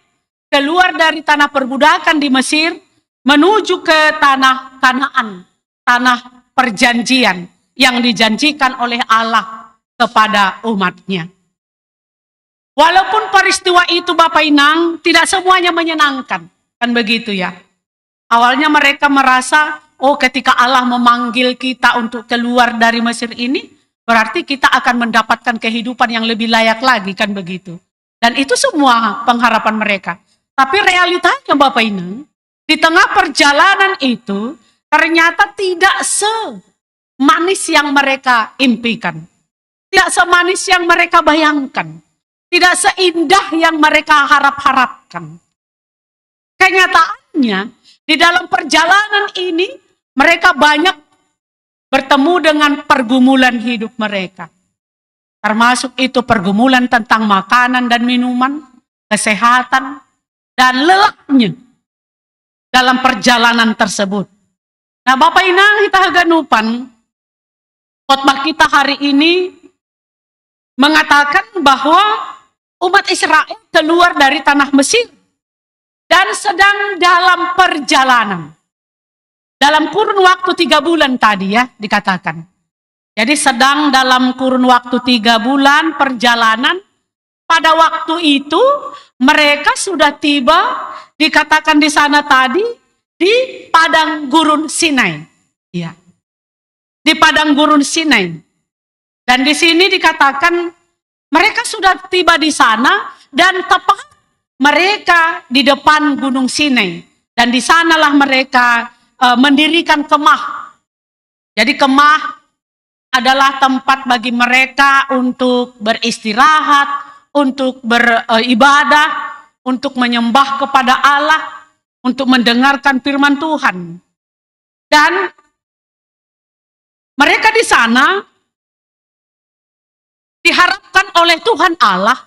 keluar dari tanah perbudakan di Mesir menuju ke tanah Kanaan, tanah perjanjian yang dijanjikan oleh Allah kepada umatnya. Walaupun peristiwa itu Bapak Inang tidak semuanya menyenangkan, kan begitu ya. Awalnya mereka merasa, oh ketika Allah memanggil kita untuk keluar dari Mesir ini, berarti kita akan mendapatkan kehidupan yang lebih layak lagi, kan begitu. Dan itu semua pengharapan mereka. Tapi realitanya Bapak Inang, di tengah perjalanan itu, ternyata tidak semanis yang mereka impikan. Tidak semanis yang mereka bayangkan. Tidak seindah yang mereka harap-harapkan. Kenyataannya, di dalam perjalanan ini, mereka banyak bertemu dengan pergumulan hidup mereka. Termasuk itu pergumulan tentang makanan dan minuman, kesehatan, dan lelahnya dalam perjalanan tersebut. Nah Bapak Inang Hitahaganupan, khotbah kita hari ini mengatakan bahwa umat Israel keluar dari tanah Mesir dan sedang dalam perjalanan. Dalam kurun waktu 3 bulan tadi ya dikatakan. Jadi sedang dalam kurun waktu 3 bulan perjalanan. Pada waktu itu mereka sudah tiba, dikatakan di sana tadi, di padang gurun Sinai. Ya. Di padang gurun Sinai. Dan di sini dikatakan mereka sudah tiba di sana dan tepat mereka di depan gunung Sinai. Dan di sanalah mereka mendirikan kemah. Jadi kemah adalah tempat bagi mereka untuk beristirahat, untuk beribadah, untuk menyembah kepada Allah, untuk mendengarkan firman Tuhan. Dan mereka di sana diharapkan oleh Tuhan Allah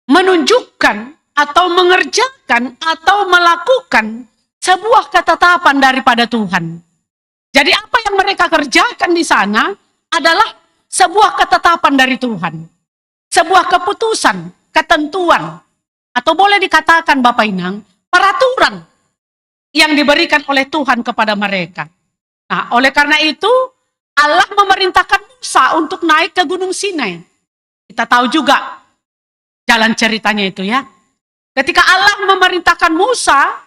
menunjukkan atau mengerjakan atau melakukan sebuah ketetapan daripada Tuhan. Jadi apa yang mereka kerjakan di sana adalah sebuah ketetapan dari Tuhan. Sebuah keputusan, ketentuan, atau boleh dikatakan Bapak Inang, peraturan yang diberikan oleh Tuhan kepada mereka. Nah, oleh karena itu Allah memerintahkan Musa untuk naik ke Gunung Sinai. Kita tahu juga jalan ceritanya itu ya. Ketika Allah memerintahkan Musa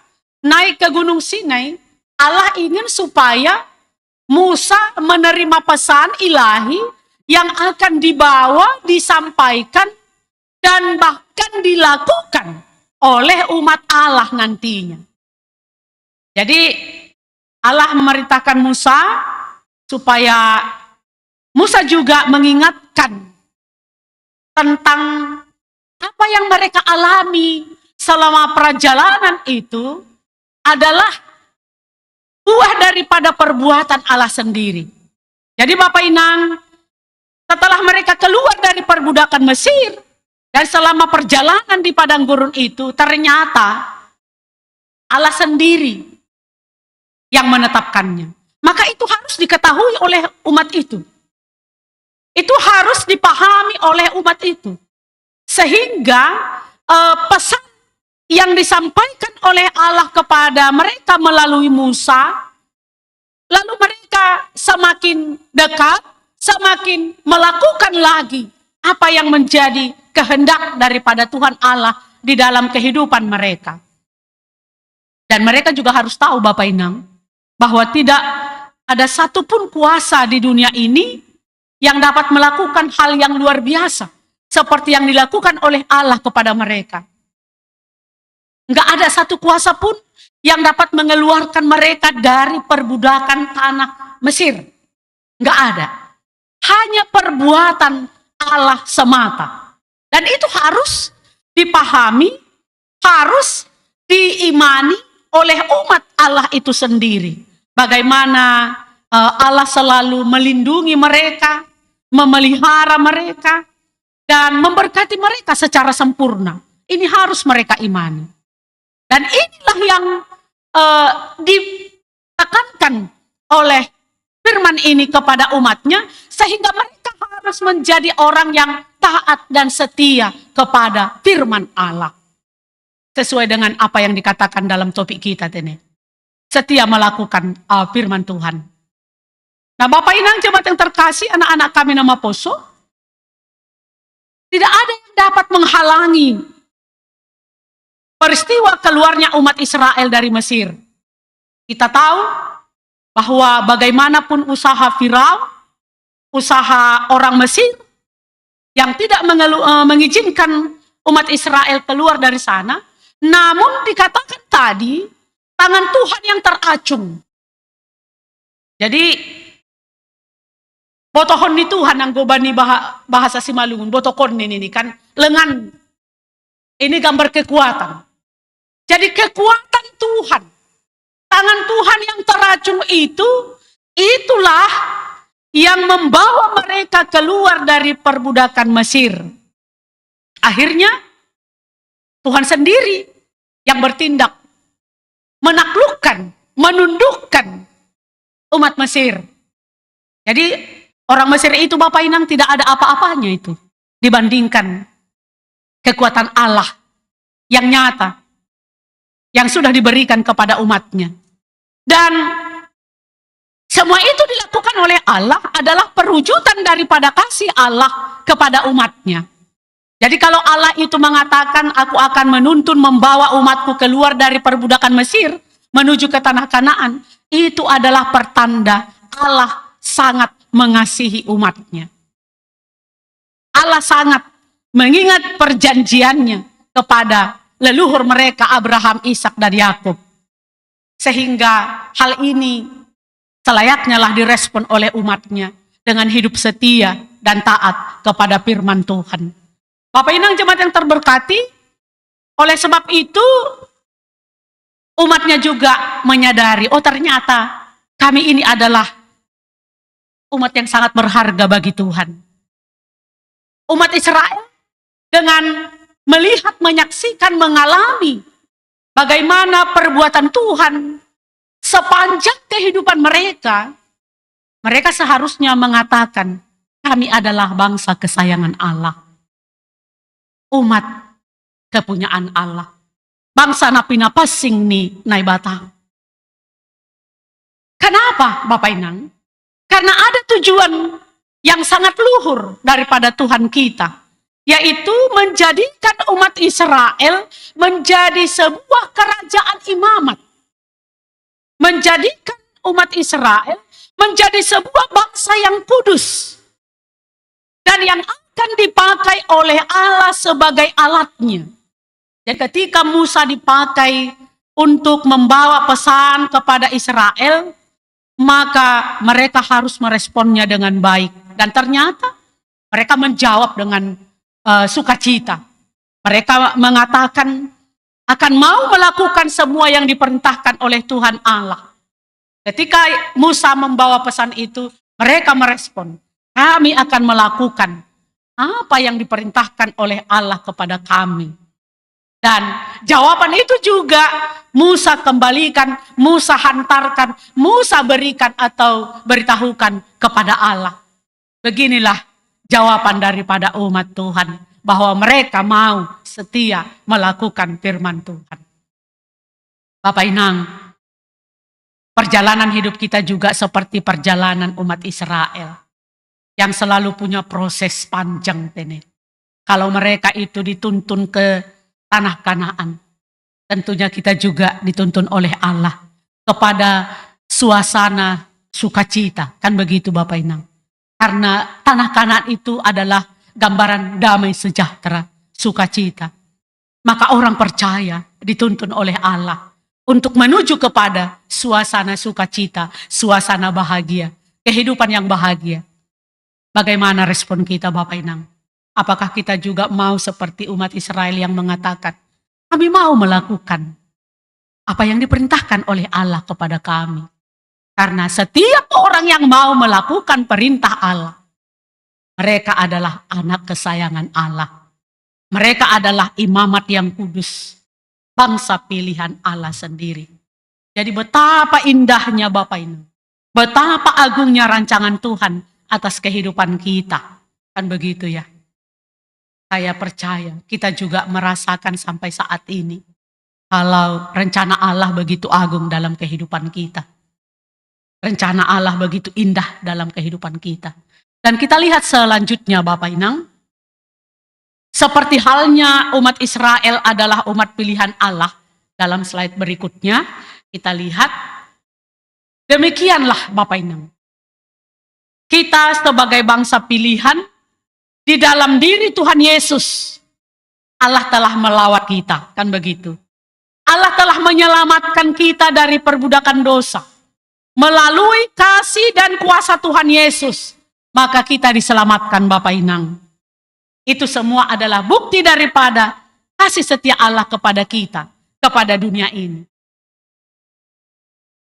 naik ke Gunung Sinai, Allah ingin supaya Musa menerima pesan ilahi yang akan dibawa, disampaikan, dan bahkan dilakukan oleh umat Allah nantinya. Jadi Allah memerintahkan Musa supaya Musa juga mengingatkan tentang apa yang mereka alami selama perjalanan itu adalah buah daripada perbuatan Allah sendiri. Jadi Bapak Inang, setelah mereka keluar dari perbudakan Mesir dan selama perjalanan di padang gurun itu, ternyata Allah sendiri yang menetapkannya. Maka itu harus diketahui oleh umat itu. Itu harus dipahami oleh umat itu. Sehingga pesan yang disampaikan oleh Allah kepada mereka melalui Musa, lalu mereka semakin dekat, semakin melakukan lagi apa yang menjadi kehendak daripada Tuhan Allah di dalam kehidupan mereka. Dan mereka juga harus tahu Bapak Inang, bahwa tidak ada satupun kuasa di dunia ini yang dapat melakukan hal yang luar biasa seperti yang dilakukan oleh Allah kepada mereka. Enggak ada satu kuasa pun yang dapat mengeluarkan mereka dari perbudakan tanah Mesir. Enggak ada. Hanya perbuatan Allah semata. Dan itu harus dipahami, harus diimani oleh umat Allah itu sendiri. Bagaimana Allah selalu melindungi mereka, memelihara mereka, dan memberkati mereka secara sempurna. Ini harus mereka imani. Dan inilah yang ditekankan oleh firman ini kepada umatnya, sehingga mereka harus harus menjadi orang yang taat dan setia kepada firman Allah. Sesuai dengan apa yang dikatakan dalam topik kita ini. Setia melakukan firman Tuhan. Nah, Bapak Inang jemaat yang terkasih, anak-anak kami nama Poso, tidak ada yang dapat menghalangi peristiwa keluarnya umat Israel dari Mesir. Kita tahu bahwa bagaimanapun usaha Firaun, usaha orang Mesir yang tidak mengizinkan umat Israel keluar dari sana, namun dikatakan tadi, tangan Tuhan yang teracung. Jadi, botohon ni Tuhan ang gobani bahasa Simalungun, botokon ini kan, lengan. Ini gambar kekuatan. Jadi kekuatan Tuhan, tangan Tuhan yang teracung itulah yang membawa mereka keluar dari perbudakan Mesir. Akhirnya, Tuhan sendiri yang bertindak, menaklukkan, menundukkan umat Mesir. Jadi, orang Mesir itu Bapak Inang tidak ada apa-apanya itu dibandingkan kekuatan Allah yang nyata, yang sudah diberikan kepada umatnya. Dan semua itu dilakukan oleh Allah adalah perwujudan daripada kasih Allah kepada umatnya. Jadi kalau Allah itu mengatakan, aku akan menuntun membawa umatku keluar dari perbudakan Mesir menuju ke tanah Kanaan, itu adalah pertanda Allah sangat mengasihi umatnya. Allah sangat mengingat perjanjiannya kepada leluhur mereka Abraham, Ishak, dan Yakub. Sehingga hal ini selayaknya lah direspon oleh umatnya dengan hidup setia dan taat kepada firman Tuhan. Bapak Inang jemaat yang terberkati, oleh sebab itu umatnya juga menyadari, oh ternyata kami ini adalah umat yang sangat berharga bagi Tuhan. Umat Israel dengan melihat, menyaksikan, mengalami bagaimana perbuatan Tuhan sepanjang kehidupan mereka, mereka seharusnya mengatakan, kami adalah bangsa kesayangan Allah. Umat kepunyaan Allah. Bangsa napina pasing ni naibata. Kenapa Bapak Inang? Karena ada tujuan yang sangat luhur daripada Tuhan kita, yaitu menjadikan umat Israel menjadi sebuah kerajaan imamat. Menjadikan umat Israel menjadi sebuah bangsa yang kudus. Dan yang akan dipakai oleh Allah sebagai alatnya. Dan ketika Musa dipakai untuk membawa pesan kepada Israel, maka mereka harus meresponnya dengan baik. Dan ternyata mereka menjawab dengan sukacita. Mereka mengatakan akan mau melakukan semua yang diperintahkan oleh Tuhan Allah. Ketika Musa membawa pesan itu, mereka merespon, kami akan melakukan apa yang diperintahkan oleh Allah kepada kami. Dan jawaban itu juga Musa kembalikan, Musa hantarkan, Musa berikan atau beritahukan kepada Allah. Beginilah jawaban daripada umat Tuhan, bahwa mereka mau setia melakukan firman Tuhan. Bapak Inang, perjalanan hidup kita juga seperti perjalanan umat Israel yang selalu punya proses panjang. Kalau mereka itu dituntun ke tanah Kanaan, tentunya kita juga dituntun oleh Allah kepada suasana sukacita. Kan begitu Bapak Inang? Karena tanah Kanaan itu adalah gambaran damai sejahtera, sukacita. Maka orang percaya dituntun oleh Allah untuk menuju kepada suasana sukacita, suasana bahagia, kehidupan yang bahagia. Bagaimana respon kita Bapak Inang? Apakah kita juga mau seperti umat Israel yang mengatakan, kami mau melakukan apa yang diperintahkan oleh Allah kepada kami. Karena setiap orang yang mau melakukan perintah Allah, mereka adalah anak kesayangan Allah. Mereka adalah imamat yang kudus, bangsa pilihan Allah sendiri. Jadi betapa indahnya Bapak ini, betapa agungnya rancangan Tuhan atas kehidupan kita. Kan begitu ya. Saya percaya kita juga merasakan sampai saat ini. Kalau rencana Allah begitu agung dalam kehidupan kita. Rencana Allah begitu indah dalam kehidupan kita. Dan kita lihat selanjutnya Bapak Inang. Seperti halnya umat Israel adalah umat pilihan Allah. Dalam slide berikutnya kita lihat. Demikianlah Bapak Inang. Kita sebagai bangsa pilihan di dalam diri Tuhan Yesus. Allah telah melawat kita. Kan begitu. Allah telah menyelamatkan kita dari perbudakan dosa. Melalui kasih dan kuasa Tuhan Yesus. Maka kita diselamatkan Bapak Inang. Itu semua adalah bukti daripada kasih setia Allah kepada kita. Kepada dunia ini.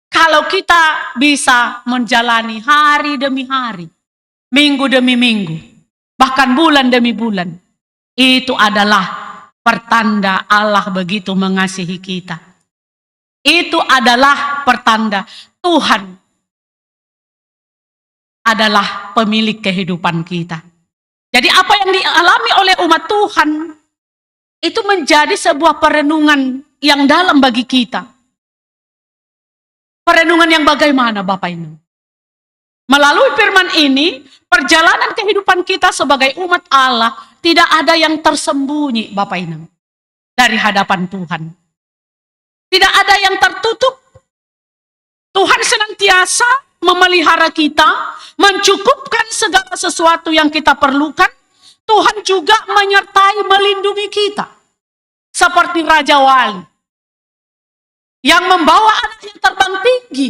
Kalau kita bisa menjalani hari demi hari. Minggu demi minggu. Bahkan bulan demi bulan. Itu adalah pertanda Allah begitu mengasihi kita. Itu adalah pertanda Tuhan adalah pemilik kehidupan kita. Jadi apa yang dialami oleh umat Tuhan itu menjadi sebuah perenungan yang dalam bagi kita. Perenungan yang bagaimana Bapak ini? Melalui firman ini, perjalanan kehidupan kita sebagai umat Allah tidak ada yang tersembunyi Bapak ini dari hadapan Tuhan. Tidak ada yang tertutup. Tuhan senantiasa memelihara kita, mencukupkan segala sesuatu yang kita perlukan. Tuhan juga menyertai, melindungi kita. Seperti Raja Wali yang membawa anaknya terbang tinggi.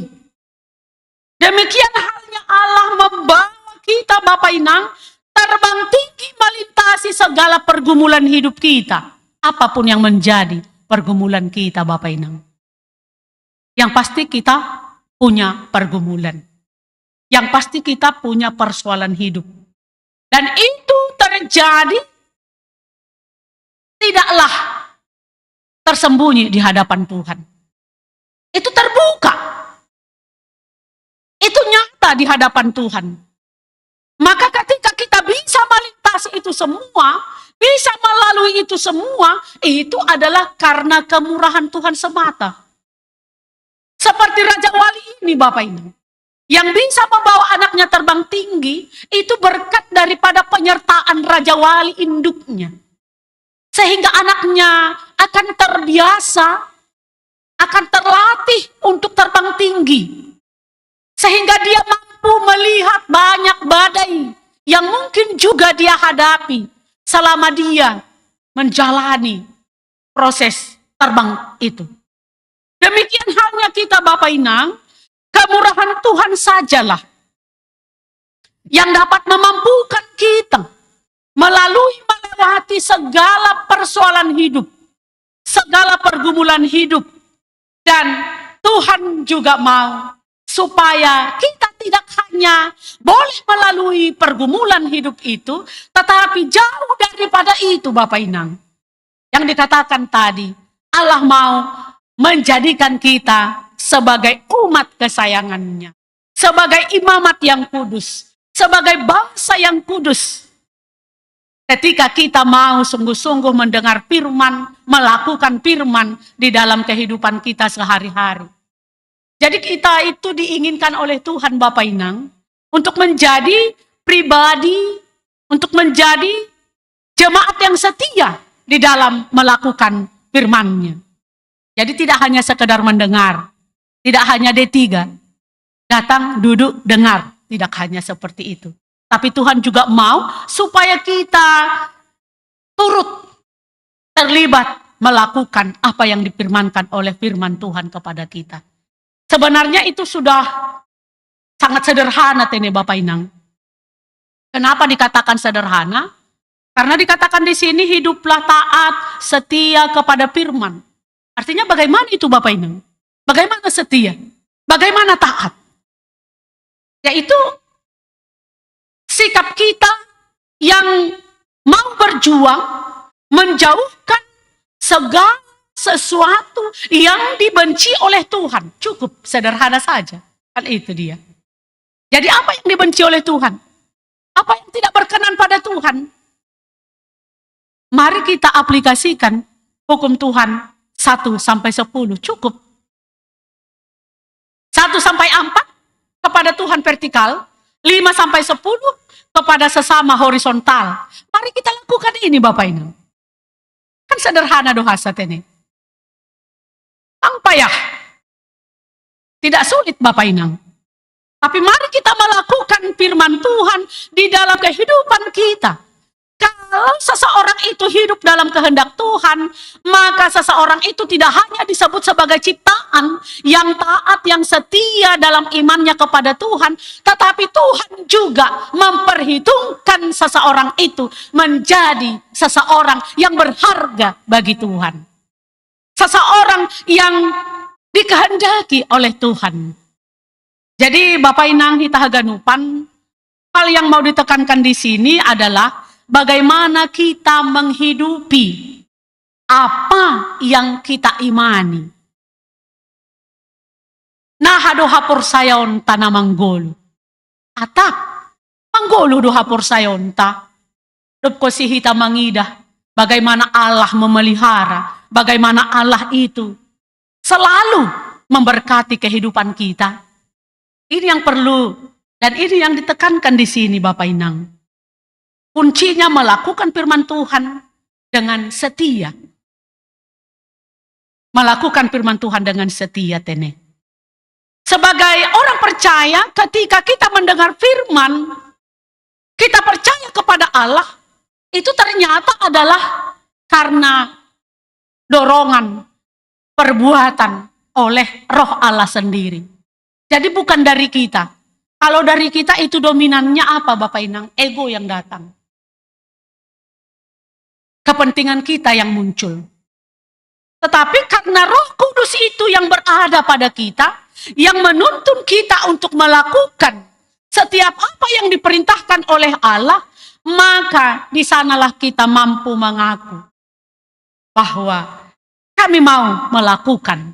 Demikian halnya Allah membawa kita Bapak Inang terbang tinggi melintasi segala pergumulan hidup kita. Apapun yang menjadi pergumulan kita Bapak Inang. Yang pasti kita punya pergumulan. Yang pasti kita punya persoalan hidup. Dan itu terjadi tidaklah tersembunyi di hadapan Tuhan. Itu terbuka. Itu nyata di hadapan Tuhan. Maka ketika kita bisa melintasi itu semua, bisa melalui itu semua, itu adalah karena kemurahan Tuhan semata. Seperti Raja Wali ini Bapak ini. Yang bisa membawa anaknya terbang tinggi, itu berkat daripada penyertaan Raja Wali induknya. Sehingga anaknya akan terbiasa, akan terlatih untuk terbang tinggi. Sehingga dia mampu melihat banyak badai yang mungkin juga dia hadapi selama dia menjalani proses terbang itu. Demikian halnya kita Bapak Inang, kemurahan Tuhan sajalah yang dapat memampukan kita melalui melewati segala persoalan hidup, segala pergumulan hidup. Dan Tuhan juga mau supaya kita tidak hanya boleh melalui pergumulan hidup itu, tetapi jauh daripada itu Bapak Inang. Yang dikatakan tadi, Allah mau menjadikan kita sebagai umat kesayangannya. Sebagai imamat yang kudus. Sebagai bangsa yang kudus. Ketika kita mau sungguh-sungguh mendengar firman, melakukan firman di dalam kehidupan kita sehari-hari. Jadi kita itu diinginkan oleh Tuhan Bapak Inang untuk menjadi pribadi, untuk menjadi jemaat yang setia di dalam melakukan firman-Nya. Jadi tidak hanya sekedar mendengar, tidak hanya D3, datang, duduk, dengar, tidak hanya seperti itu. Tapi Tuhan juga mau supaya kita turut terlibat melakukan apa yang difirmankan oleh firman Tuhan kepada kita. Sebenarnya itu sudah sangat sederhana ini Bapak Inang. Kenapa dikatakan sederhana? Karena dikatakan di sini hiduplah taat, setia kepada firman. Artinya bagaimana itu Bapak Inang? Bagaimana setia? Bagaimana taat? Yaitu sikap kita yang mau berjuang menjauhkan segala sesuatu yang dibenci oleh Tuhan. Cukup sederhana saja. Kan itu dia. Jadi apa yang dibenci oleh Tuhan? Apa yang tidak berkenan pada Tuhan? Mari kita aplikasikan hukum Tuhan 1 sampai 10, cukup. 1 sampai 4 kepada Tuhan vertikal, 5 sampai 10 kepada sesama horizontal. Mari kita lakukan ini Bapak Ibu. Kan sederhana doa saat ini. Tanpa ya. Tidak sulit Bapak Ibu. Tapi mari kita melakukan firman Tuhan di dalam kehidupan kita. Kalau seseorang itu hidup dalam kehendak Tuhan, maka seseorang itu tidak hanya disebut sebagai ciptaan yang taat, yang setia dalam imannya kepada Tuhan, tetapi Tuhan juga memperhitungkan seseorang itu menjadi seseorang yang berharga bagi Tuhan. Seseorang yang dikehendaki oleh Tuhan. Jadi Bapak Inang Hitahaganupan, hal yang mau ditekankan di sini adalah bagaimana kita menghidupi apa yang kita imani. Nah, doha sayon tanah manggolo. Atap, manggolo doha sayon ta. Dupko si hita mangidah, bagaimana Allah memelihara, bagaimana Allah itu selalu memberkati kehidupan kita. Ini yang perlu, dan ini yang ditekankan di sini Bapak Inang. Kuncinya melakukan firman Tuhan dengan setia. Melakukan firman Tuhan dengan setia, Tene. Sebagai orang percaya, ketika kita mendengar firman, kita percaya kepada Allah, itu ternyata adalah karena dorongan, perbuatan oleh Roh Allah sendiri. Jadi bukan dari kita. Kalau dari kita itu dominannya apa Bapak Inang? Ego yang datang. Kepentingan kita yang muncul. Tetapi karena Roh Kudus itu yang berada pada kita, yang menuntun kita untuk melakukan setiap apa yang diperintahkan oleh Allah, maka di sanalah kita mampu mengaku bahwa kami mau melakukan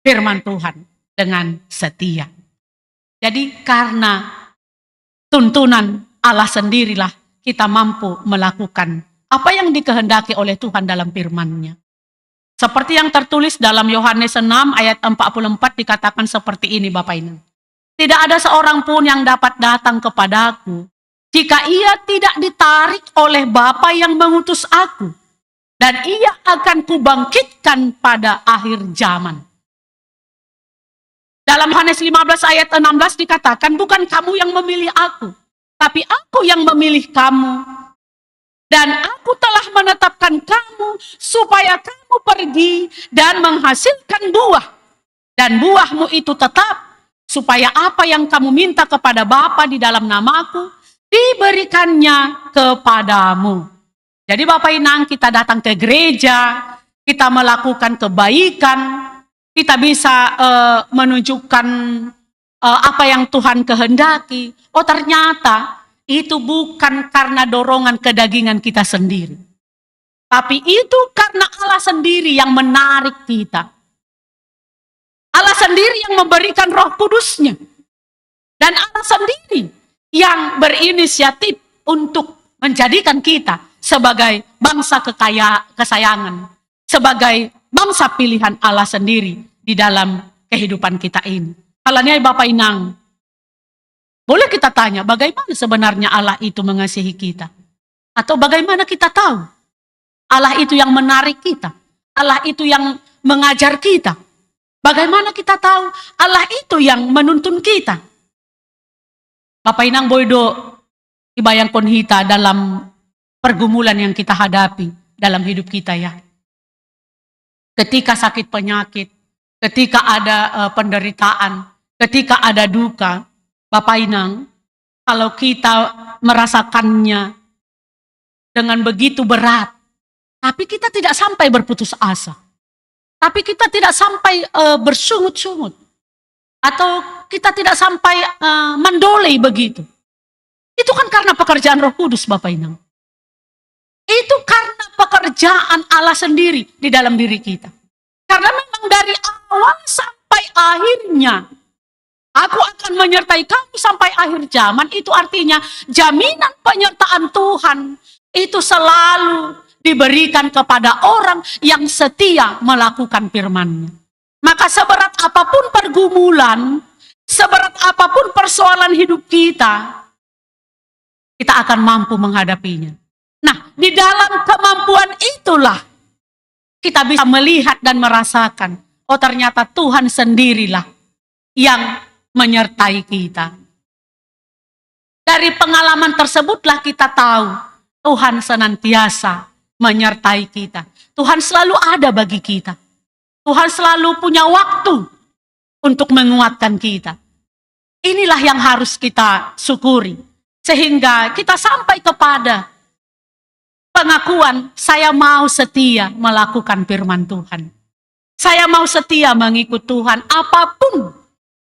firman Tuhan dengan setia. Jadi karena tuntunan Allah sendirilah kita mampu melakukan apa yang dikehendaki oleh Tuhan dalam firman-Nya. Seperti yang tertulis dalam Yohanes 6 ayat 44 dikatakan seperti ini Bapak Ibu. Tidak ada seorang pun yang dapat datang kepadaku jika ia tidak ditarik oleh Bapa yang mengutus aku. Dan ia akan kubangkitkan pada akhir zaman. Dalam Yohanes 15 ayat 16 dikatakan, bukan kamu yang memilih aku, tapi aku yang memilih kamu. Dan aku telah menetapkan kamu supaya kamu pergi dan menghasilkan buah. Dan buahmu itu tetap, supaya apa yang kamu minta kepada Bapa di dalam namaku, diberikannya kepadamu. Jadi Bapak Inang, kita datang ke gereja, kita melakukan kebaikan, kita bisa menunjukkan apa yang Tuhan kehendaki. Oh ternyata itu bukan karena dorongan kedagingan kita sendiri. Tapi itu karena Allah sendiri yang menarik kita. Allah sendiri yang memberikan Roh Kudus-Nya. Dan Allah sendiri yang berinisiatif untuk menjadikan kita sebagai bangsa kesayangan. Sebagai bangsa pilihan Allah sendiri di dalam kehidupan kita ini. Halanya Bapak Inang, boleh kita tanya bagaimana sebenarnya Allah itu mengasihi kita? Atau bagaimana kita tahu Allah itu yang menarik kita? Allah itu yang mengajar kita? Bagaimana kita tahu Allah itu yang menuntun kita? Bapak Inang boydo ibayangkon hita dalam pergumulan yang kita hadapi dalam hidup kita ya. Ketika sakit penyakit, ketika ada penderitaan, ketika ada duka, Bapak Inang, kalau kita merasakannya dengan begitu berat, tapi kita tidak sampai berputus asa, tapi kita tidak sampai bersungut-sungut, atau kita tidak sampai mendolei begitu. Itu kan karena pekerjaan Roh Kudus, Bapak Inang. Itu karena pekerjaan Allah sendiri di dalam diri kita. Karena memang dari awal sampai akhirnya Aku akan menyertai kamu sampai akhir zaman. Itu artinya jaminan penyertaan Tuhan itu selalu diberikan kepada orang yang setia melakukan firman-Nya. Maka seberat apapun pergumulan, seberat apapun persoalan hidup kita akan mampu menghadapinya. Nah, di dalam kemampuan itulah kita bisa melihat dan merasakan, oh ternyata Tuhan sendirilah yang menyertai kita. Dari pengalaman tersebutlah kita tahu Tuhan senantiasa menyertai kita. Tuhan selalu ada bagi kita. Tuhan selalu punya waktu untuk menguatkan kita. Inilah yang harus kita syukuri. Sehingga kita sampai kepada pengakuan, saya mau setia melakukan firman Tuhan. Saya mau setia mengikut Tuhan apapun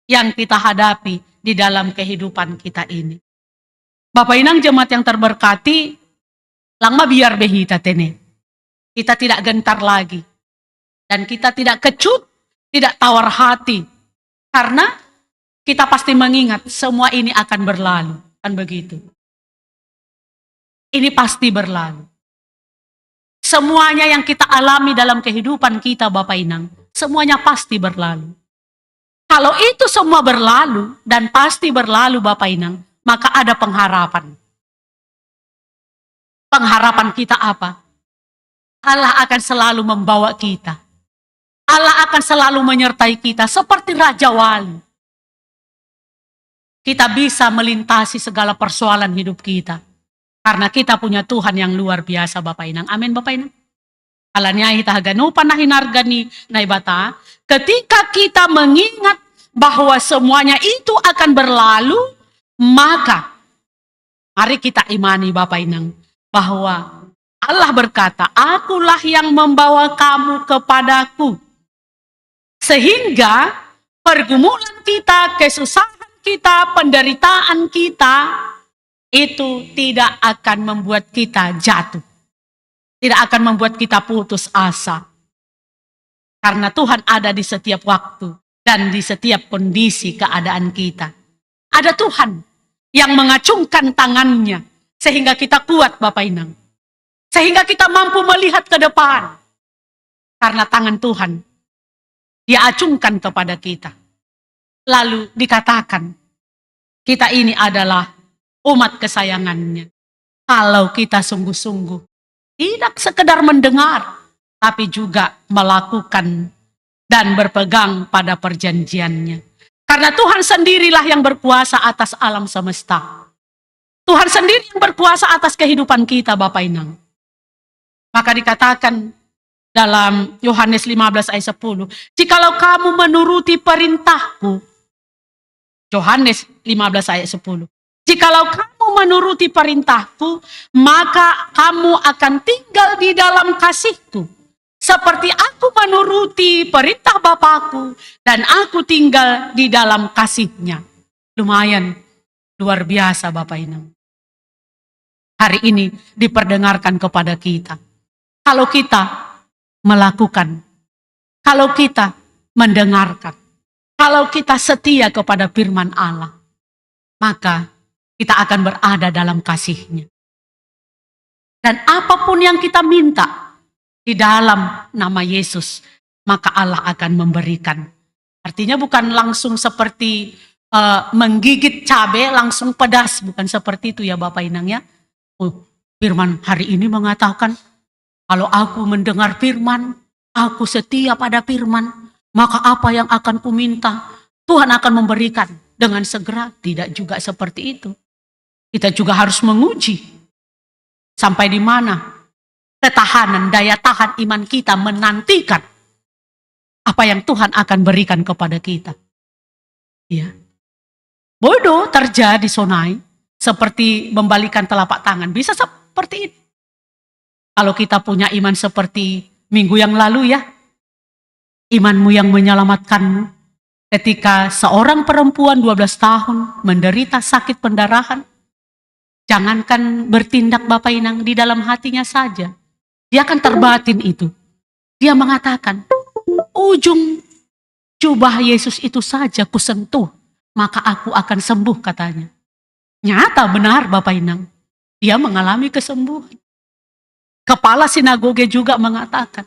yang kita hadapi di dalam kehidupan kita ini. Bapak Inang jemaat yang terberkati, langma biar behita tene. Kita tidak gentar lagi. Dan kita tidak kecut, tidak tawar hati. Karena kita pasti mengingat semua ini akan berlalu. Kan begitu. Ini pasti berlalu. Semuanya yang kita alami dalam kehidupan kita Bapak Inang, semuanya pasti berlalu. Kalau itu semua berlalu dan pasti berlalu Bapak Inang, maka ada pengharapan. Pengharapan kita apa? Allah akan selalu membawa kita. Allah akan selalu menyertai kita seperti Raja Wali. Kita bisa melintasi segala persoalan hidup kita. Karena kita punya Tuhan yang luar biasa Bapak Inang. Amin Bapak Inang. Alanya kita haganu panahinargani naibata. Ketika kita mengingat bahwa semuanya itu akan berlalu, maka mari kita imani Bapak Inang bahwa Allah berkata, akulah yang membawa kamu kepadaku. Sehingga pergumulan kita, kesusahan kita, penderitaan kita, itu tidak akan membuat kita jatuh. Tidak akan membuat kita putus asa. Karena Tuhan ada di setiap waktu dan di setiap kondisi keadaan kita. Ada Tuhan yang mengacungkan tangannya sehingga kita kuat Bapak Inang. Sehingga kita mampu melihat ke depan. Karena tangan Tuhan Dia acungkan kepada kita. Lalu dikatakan, kita ini adalah umat kesayangannya. Kalau kita sungguh-sungguh, tidak sekedar mendengar, tapi juga melakukan dan berpegang pada perjanjiannya. Karena Tuhan sendirilah yang berkuasa atas alam semesta. Tuhan sendiri yang berkuasa atas kehidupan kita Bapak Inang. Maka dikatakan dalam Yohanes 15 ayat 10, jikalau kamu menuruti perintahku, Yohanes 15 ayat 10, jikalau kamu menuruti perintahku, maka kamu akan tinggal di dalam kasihku. Seperti aku menuruti perintah Bapakku, dan aku tinggal di dalam kasihnya. Lumayan, luar biasa Bapak Inang. Hari ini diperdengarkan kepada kita. Kalau kita melakukan, kalau kita mendengarkan, kalau kita setia kepada firman Allah, maka kita akan berada dalam kasih-Nya. Dan apapun yang kita minta di dalam nama Yesus, maka Allah akan memberikan. Artinya bukan langsung seperti menggigit cabai langsung pedas, bukan seperti itu ya Bapak Inang ya. Oh, firman hari ini mengatakan, kalau aku mendengar firman, aku setia pada firman, maka apa yang akan kuminta, Tuhan akan memberikan dengan segera. Tidak juga seperti itu. Kita juga harus menguji. Sampai di mana ketahanan, daya tahan iman kita menantikan apa yang Tuhan akan berikan kepada kita. Ya. Bodoh terjadi sonai, seperti membalikan telapak tangan. Bisa seperti itu. Kalau kita punya iman seperti minggu yang lalu ya, imanmu yang menyelamatkanmu. Ketika seorang perempuan 12 tahun menderita sakit pendarahan, jangankan bertindak Bapak Inang di dalam hatinya saja, dia akan terbatin itu. Dia mengatakan, ujung jubah Yesus itu saja kusentuh, maka aku akan sembuh katanya. Nyata benar Bapak Inang, dia mengalami kesembuhan. Kepala sinagoge juga mengatakan,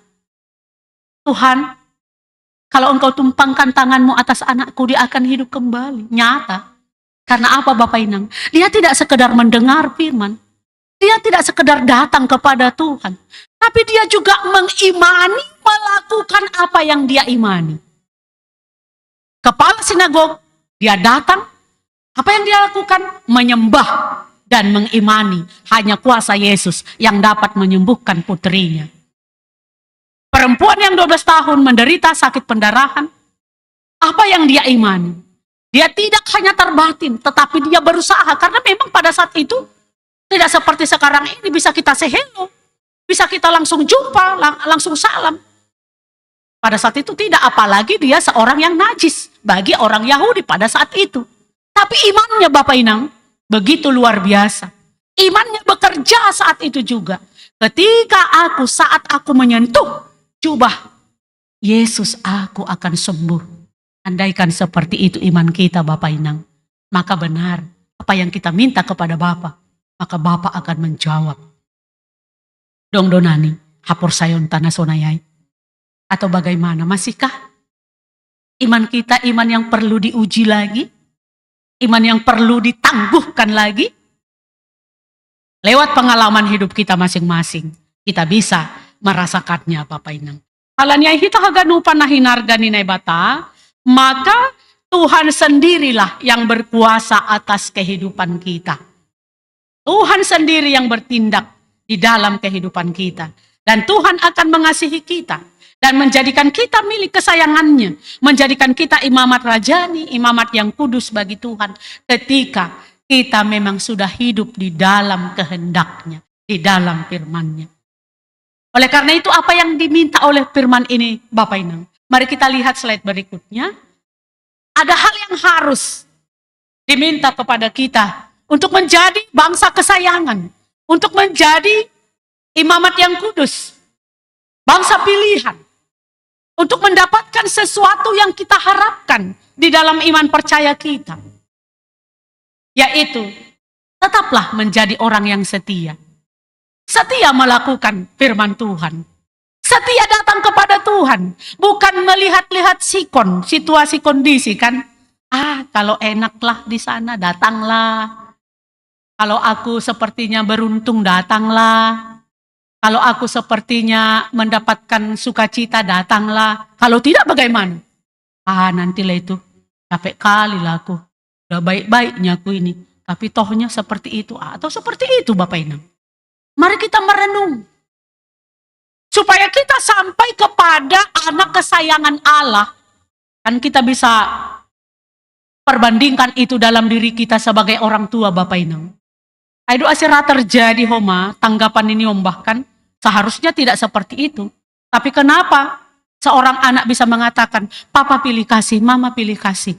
Tuhan, kalau engkau tumpangkan tanganmu atas anakku, dia akan hidup kembali. Nyata. Karena apa Bapak Inang? Dia tidak sekedar mendengar firman. Dia tidak sekedar datang kepada Tuhan. Tapi dia juga mengimani, melakukan apa yang dia imani. Kepala sinagog, dia datang. Apa yang dia lakukan? Menyembah dan mengimani. Hanya kuasa Yesus yang dapat menyembuhkan putrinya. Perempuan yang 12 tahun menderita sakit pendarahan. Apa yang dia imani? Dia tidak hanya terbatin, tetapi dia berusaha. Karena memang pada saat itu, tidak seperti sekarang ini bisa kita say hello. Bisa kita langsung jumpa, langsung salam. Pada saat itu tidak, apalagi dia seorang yang najis. Bagi orang Yahudi pada saat itu. Tapi imannya Bapak Inang, begitu luar biasa. Imannya bekerja saat itu juga. Ketika saat aku menyentuh jubah Yesus, aku akan sembuh. Andaikan seperti itu iman kita Bapak Inang, maka benar apa yang kita minta kepada Bapa, maka Bapa akan menjawab. Dong donani, hapur sayon tanah sonayai. Atau bagaimana, masihkah iman kita iman yang perlu diuji lagi? Iman yang perlu ditangguhkan lagi? Lewat pengalaman hidup kita masing-masing, kita bisa merasakannya Bapak Inang. Kalanya kita haganupa nahinargani nai bata, maka Tuhan sendirilah yang berkuasa atas kehidupan kita. Tuhan sendiri yang bertindak di dalam kehidupan kita. Dan Tuhan akan mengasihi kita. Dan menjadikan kita milik kesayangannya. Menjadikan kita imamat rajani, imamat yang kudus bagi Tuhan. Ketika kita memang sudah hidup di dalam kehendaknya. Di dalam firman-Nya. Oleh karena itu apa yang diminta oleh firman ini Bapak Inang? Mari kita lihat slide berikutnya. Ada hal yang harus diminta kepada kita. Untuk menjadi bangsa kesayangan. Untuk menjadi imamat yang kudus. Bangsa pilihan. Untuk mendapatkan sesuatu yang kita harapkan di dalam iman percaya kita. Yaitu, tetaplah menjadi orang yang setia. Setia melakukan firman Tuhan. Setia datang kepada Tuhan. Bukan melihat-lihat sikon, situasi kondisi kan. Kalau enaklah di sana, datanglah. Kalau aku sepertinya beruntung, datanglah. Kalau aku sepertinya mendapatkan sukacita, datanglah. Kalau tidak bagaimana? Nantilah itu. Capek kali lah aku. Udah baik-baiknya aku ini. Tapi tohnya seperti itu. Atau seperti itu Bapak Inang. Mari kita merenung. Supaya kita sampai kepada anak kesayangan Allah. Kan kita bisa perbandingkan itu dalam diri kita sebagai orang tua Bapak Inang. Aido asira terjadi homa, tanggapan ini bahkan seharusnya tidak seperti itu. Tapi kenapa seorang anak bisa mengatakan, Papa pilih kasih, Mama pilih kasih.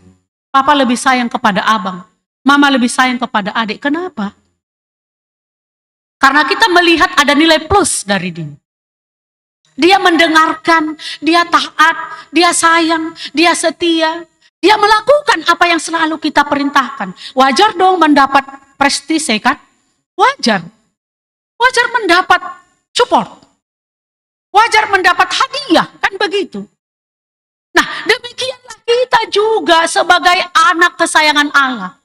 Papa lebih sayang kepada abang, Mama lebih sayang kepada adik. Kenapa? Karena kita melihat ada nilai plus dari dia. Dia mendengarkan, dia taat, dia sayang, dia setia. Dia melakukan apa yang selalu kita perintahkan. Wajar dong mendapat prestise kan? Wajar. Wajar mendapat support. Wajar mendapat hadiah, kan begitu. Nah, demikianlah kita juga sebagai anak kesayangan Allah.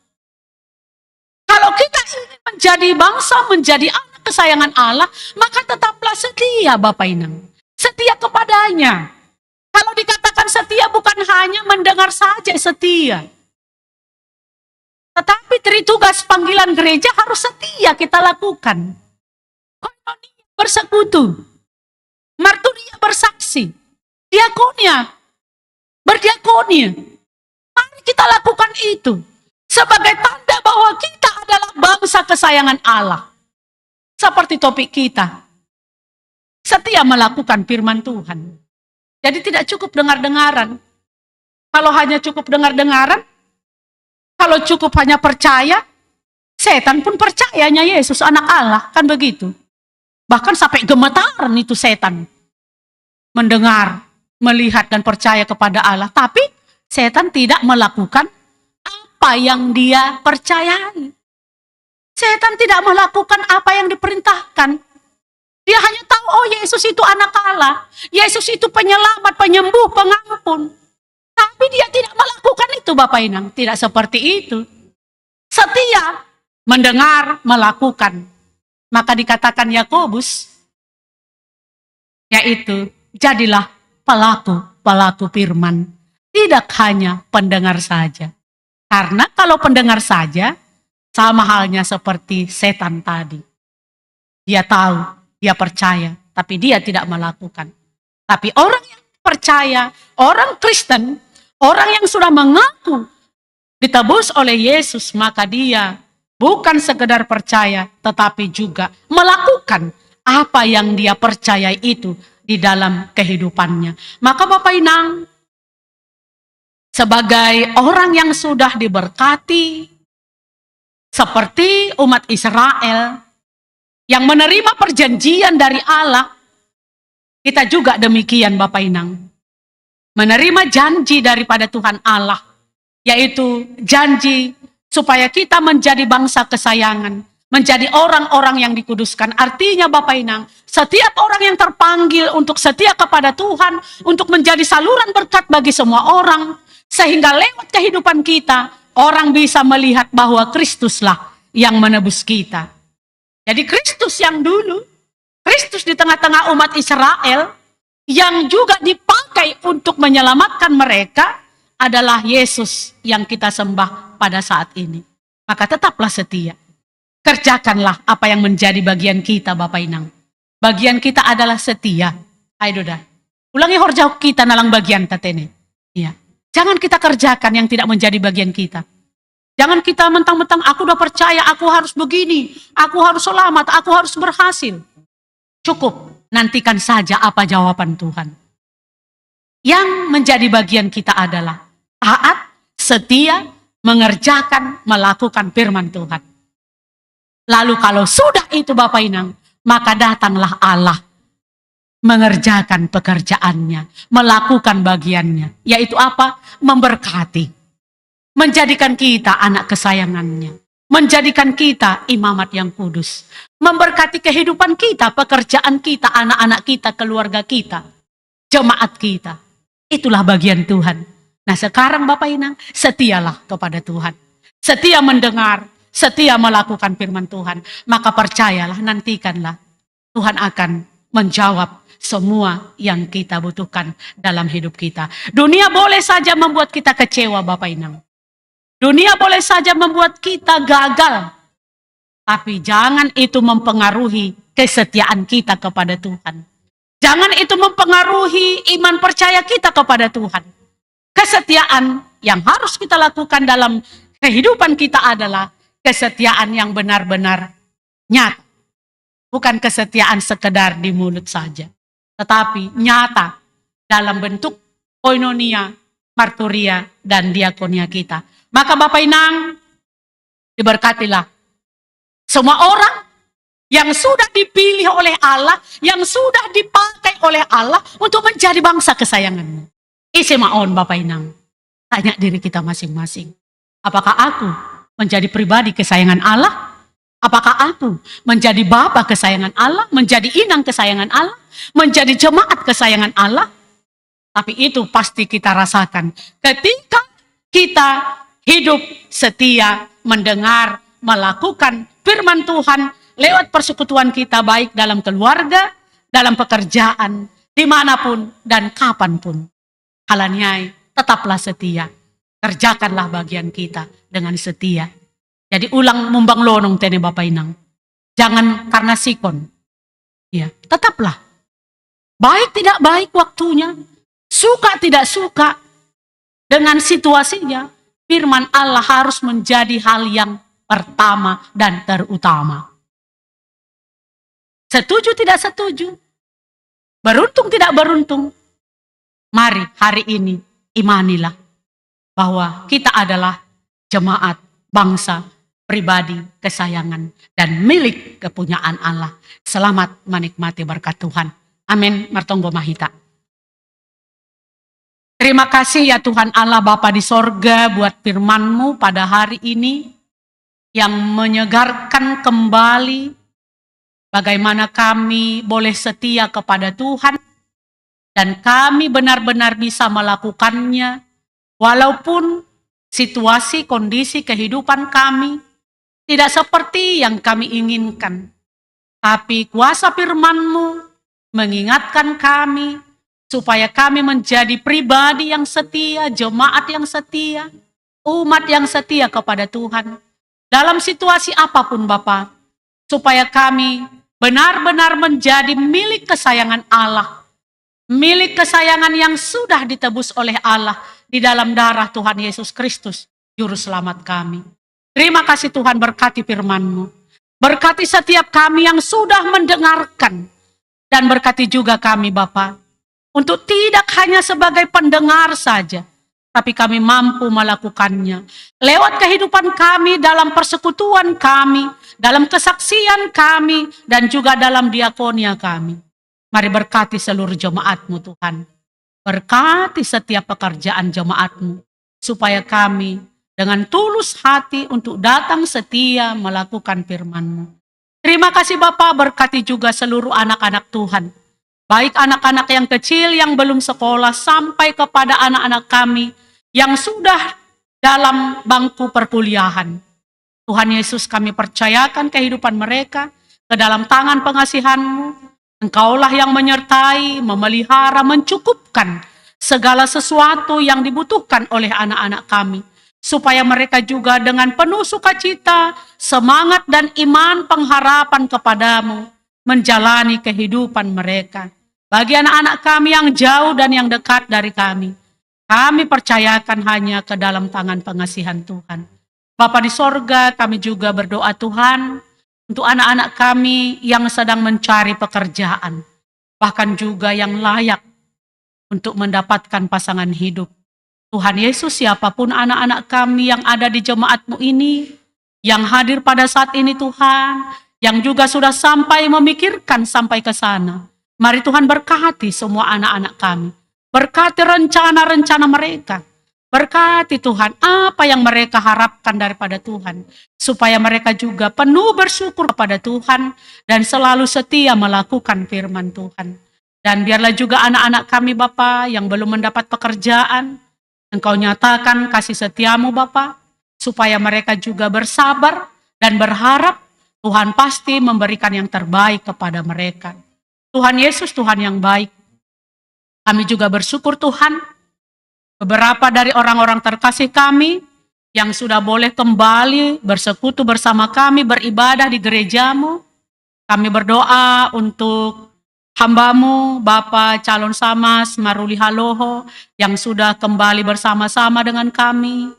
Kalau kita ingin menjadi bangsa, menjadi anak kesayangan Allah, maka tetaplah setia Bapak Inang. Setia kepadanya. Kalau dikatakan setia bukan hanya mendengar saja setia. Tetapi tritugas panggilan gereja harus setia kita lakukan. Koinonia bersekutu. Marturia bersaksi. Diakonia. Berdiakonia. Mari kita lakukan itu. Sebagai tanda bahwa kita adalah bangsa kesayangan Allah. Seperti topik kita. Setia melakukan firman Tuhan. Jadi tidak cukup dengar-dengaran. Kalau hanya cukup dengar-dengaran, kalau cukup hanya percaya, setan pun percayanya Yesus anak Allah, kan begitu. Bahkan sampai gemetaran itu setan. Mendengar, melihat dan percaya kepada Allah. Tapi setan tidak melakukan apa yang dia percayai. Setan tidak melakukan apa yang diperintahkan. Dia hanya tahu, oh Yesus itu anak Allah. Yesus itu penyelamat, penyembuh, pengampun. Tapi dia tidak melakukan itu, Bapak Inang. Tidak seperti itu. Setia, mendengar, melakukan. Maka dikatakan Yakobus, yaitu jadilah pelaku firman. Tidak hanya pendengar saja. Karena kalau pendengar saja, sama halnya seperti setan tadi. Dia tahu, dia percaya, tapi dia tidak melakukan. Tapi orang yang percaya, orang Kristen, orang yang sudah mengaku ditebus oleh Yesus, maka dia bukan sekedar percaya, tetapi juga melakukan apa yang dia percaya itu di dalam kehidupannya. Maka Bapak Inang, sebagai orang yang sudah diberkati, seperti umat Israel, yang menerima perjanjian dari Allah, kita juga demikian Bapak Inang. Menerima janji daripada Tuhan Allah, yaitu janji supaya kita menjadi bangsa kesayangan, menjadi orang-orang yang dikuduskan. Artinya Bapak Inang, setiap orang yang terpanggil untuk setia kepada Tuhan, untuk menjadi saluran berkat bagi semua orang, sehingga lewat kehidupan kita, orang bisa melihat bahwa Kristuslah yang menebus kita. Jadi Kristus yang dulu, Kristus di tengah-tengah umat Israel, yang juga dipakai untuk menyelamatkan mereka, adalah Yesus yang kita sembah pada saat ini. Maka tetaplah setia. Kerjakanlah apa yang menjadi bagian kita, Bapak Inang. Bagian kita adalah setia. Ayo dah. Ulangi horjau kita nalang bagian tatene. Ya. Jangan kita kerjakan yang tidak menjadi bagian kita. Jangan kita mentang-mentang aku udah percaya, aku harus begini, aku harus selamat, aku harus berhasil. Cukup, nantikan saja apa jawaban Tuhan. Yang menjadi bagian kita adalah taat, setia, mengerjakan, melakukan firman Tuhan. Lalu kalau sudah itu Bapak Inang, maka datanglah Allah mengerjakan pekerjaannya, melakukan bagiannya. Yaitu apa? Memberkati. Menjadikan kita anak kesayangannya. Menjadikan kita imamat yang kudus. Memberkati kehidupan kita, pekerjaan kita, anak-anak kita, keluarga kita, jemaat kita. Itulah bagian Tuhan. Nah sekarang Bapak Inang, setialah kepada Tuhan. Setia mendengar, setia melakukan firman Tuhan. Maka percayalah, nantikanlah. Tuhan akan menjawab semua yang kita butuhkan dalam hidup kita. Dunia boleh saja membuat kita kecewa Bapak Inang. Dunia boleh saja membuat kita gagal. Tapi jangan itu mempengaruhi kesetiaan kita kepada Tuhan. Jangan itu mempengaruhi iman percaya kita kepada Tuhan. Kesetiaan yang harus kita lakukan dalam kehidupan kita adalah kesetiaan yang benar-benar nyata. Bukan kesetiaan sekedar di mulut saja. Tetapi nyata dalam bentuk koinonia, marturia, dan diakonia kita. Maka Bapak Inang, diberkatilah semua orang yang sudah dipilih oleh Allah, yang sudah dipakai oleh Allah untuk menjadi bangsa kesayanganmu. Isi maon Bapak Inang, tanya diri kita masing-masing. Apakah aku menjadi pribadi kesayangan Allah? Apakah aku menjadi bapa kesayangan Allah, menjadi inang kesayangan Allah, menjadi jemaat kesayangan Allah? Tapi itu pasti kita rasakan ketika kita hidup setia, mendengar, melakukan firman Tuhan lewat persekutuan kita, baik dalam keluarga, dalam pekerjaan, dimanapun dan kapanpun. Halanyai, tetaplah setia. Kerjakanlah bagian kita dengan setia. Jadi ulang mumbang lonong tene Bapak Inang. Jangan karena sikon. Ya, tetaplah. Baik tidak baik waktunya, suka tidak suka dengan situasinya, firman Allah harus menjadi hal yang pertama dan terutama. Setuju tidak setuju, beruntung tidak beruntung, mari hari ini imanilah bahwa kita adalah jemaat, bangsa, pribadi, kesayangan, dan milik kepunyaan Allah. Selamat menikmati berkat Tuhan. Amin. Martonggo Mahita. Terima kasih ya Tuhan Allah Bapa di sorga buat firman-Mu pada hari ini yang menyegarkan kembali bagaimana kami boleh setia kepada Tuhan dan kami benar-benar bisa melakukannya walaupun situasi kondisi kehidupan kami tidak seperti yang kami inginkan. Tapi kuasa firman-Mu mengingatkan kami supaya kami menjadi pribadi yang setia, jemaat yang setia, umat yang setia kepada Tuhan. Dalam situasi apapun Bapa, supaya kami benar-benar menjadi milik kesayangan Allah. Milik kesayangan yang sudah ditebus oleh Allah di dalam darah Tuhan Yesus Kristus, Juru Selamat kami. Terima kasih Tuhan, berkati firman-Mu. Berkati setiap kami yang sudah mendengarkan. Dan berkati juga kami Bapa, untuk tidak hanya sebagai pendengar saja, tapi kami mampu melakukannya. Lewat kehidupan kami, dalam persekutuan kami, dalam kesaksian kami, dan juga dalam diakonia kami. Mari berkati seluruh jemaat-Mu Tuhan. Berkati setiap pekerjaan jemaat-Mu, supaya kami dengan tulus hati untuk datang setia melakukan firman-Mu. Terima kasih Bapa, berkati juga seluruh anak-anak Tuhan. Baik anak-anak yang kecil yang belum sekolah sampai kepada anak-anak kami yang sudah dalam bangku perkuliahan. Tuhan Yesus, kami percayakan kehidupan mereka ke dalam tangan pengasihan-Mu. Engkaulah yang menyertai, memelihara, mencukupkan segala sesuatu yang dibutuhkan oleh anak-anak kami. Supaya mereka juga dengan penuh sukacita, semangat dan iman pengharapan kepadamu menjalani kehidupan mereka. Bagi anak-anak kami yang jauh dan yang dekat dari kami percayakan hanya ke dalam tangan pengasihan Tuhan. Bapa di sorga, kami juga berdoa Tuhan untuk anak-anak kami yang sedang mencari pekerjaan, bahkan juga yang layak untuk mendapatkan pasangan hidup. Tuhan Yesus, siapapun anak-anak kami yang ada di jemaat-Mu ini, yang hadir pada saat ini Tuhan, yang juga sudah sampai memikirkan sampai ke sana. Mari Tuhan berkati semua anak-anak kami. Berkati rencana-rencana mereka. Berkati Tuhan apa yang mereka harapkan daripada Tuhan. Supaya mereka juga penuh bersyukur kepada Tuhan dan selalu setia melakukan firman Tuhan. Dan biarlah juga anak-anak kami Bapa yang belum mendapat pekerjaan, Engkau nyatakan kasih setia-Mu Bapa, supaya mereka juga bersabar dan berharap Tuhan pasti memberikan yang terbaik kepada mereka. Tuhan Yesus, Tuhan yang baik. Kami juga bersyukur Tuhan, beberapa dari orang-orang terkasih kami yang sudah boleh kembali bersekutu bersama kami, beribadah di gereja-Mu. Kami berdoa untuk hamba-Mu, Bapak Calon Samas Maruli Haloho, yang sudah kembali bersama-sama dengan kami.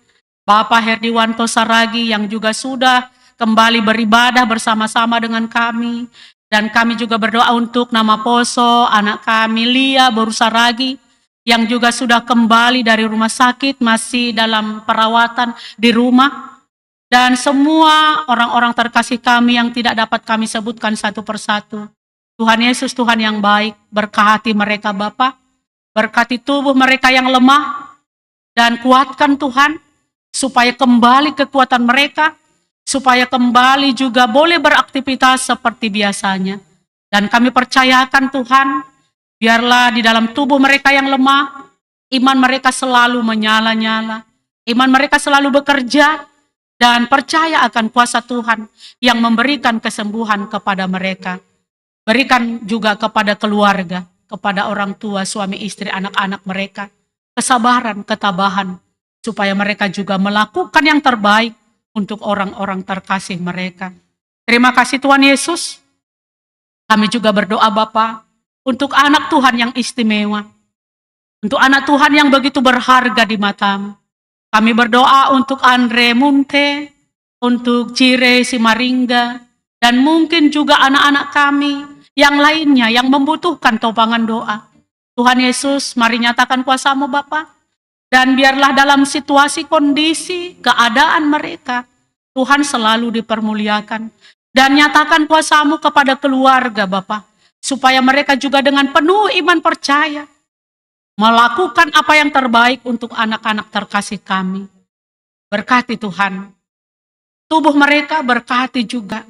Bapak Herdiwanto Saragi yang juga sudah kembali beribadah bersama-sama dengan kami. Dan kami juga berdoa untuk nama Poso, anak kami Lia Boru Saragi, yang juga sudah kembali dari rumah sakit, masih dalam perawatan di rumah. Dan semua orang-orang terkasih kami yang tidak dapat kami sebutkan satu persatu. Tuhan Yesus, Tuhan yang baik, berkati mereka Bapa, berkati tubuh mereka yang lemah, dan kuatkan Tuhan, supaya kembali kekuatan mereka, supaya kembali juga boleh beraktivitas seperti biasanya. Dan kami percayakan Tuhan, biarlah di dalam tubuh mereka yang lemah, iman mereka selalu menyala-nyala, iman mereka selalu bekerja, dan percaya akan kuasa Tuhan yang memberikan kesembuhan kepada mereka. Berikan juga kepada keluarga, kepada orang tua, suami, istri, anak-anak mereka, kesabaran, ketabahan, supaya mereka juga melakukan yang terbaik untuk orang-orang terkasih mereka. Terima kasih Tuhan Yesus. Kami juga berdoa Bapa, untuk anak Tuhan yang istimewa, untuk anak Tuhan yang begitu berharga di mata-Mu. Kami berdoa untuk Andre Munte, untuk Cire Simaringga, dan mungkin juga anak-anak kami yang lainnya yang membutuhkan topangan doa. Tuhan Yesus, mari nyatakan kuasa-Mu Bapa. Dan biarlah dalam situasi, kondisi, keadaan mereka, Tuhan selalu dipermuliakan. Dan nyatakan kuasa-Mu kepada keluarga Bapa, supaya mereka juga dengan penuh iman percaya melakukan apa yang terbaik untuk anak-anak terkasih kami. Berkati Tuhan. Tubuh mereka berkati juga.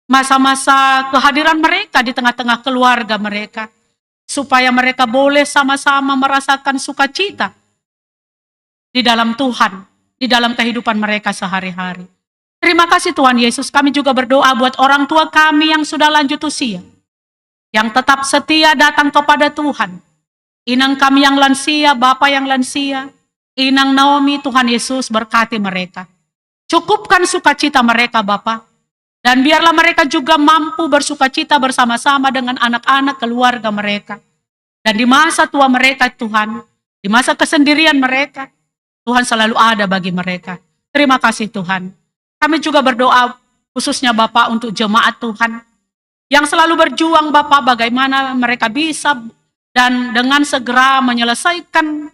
Masa-masa kehadiran mereka di tengah-tengah keluarga mereka. Supaya mereka boleh sama-sama merasakan sukacita di dalam Tuhan, di dalam kehidupan mereka sehari-hari. Terima kasih Tuhan Yesus, kami juga berdoa buat orang tua kami yang sudah lanjut usia, yang tetap setia datang kepada Tuhan. Inang kami yang lansia, Bapak yang lansia, Inang Naomi, Tuhan Yesus berkati mereka. Cukupkan sukacita mereka Bapak, dan biarlah mereka juga mampu bersukacita bersama-sama dengan anak-anak keluarga mereka. Dan di masa tua mereka Tuhan, di masa kesendirian mereka, Tuhan selalu ada bagi mereka. Terima kasih Tuhan. Kami juga berdoa khususnya Bapak untuk jemaat Tuhan yang selalu berjuang Bapak bagaimana mereka bisa dan dengan segera menyelesaikan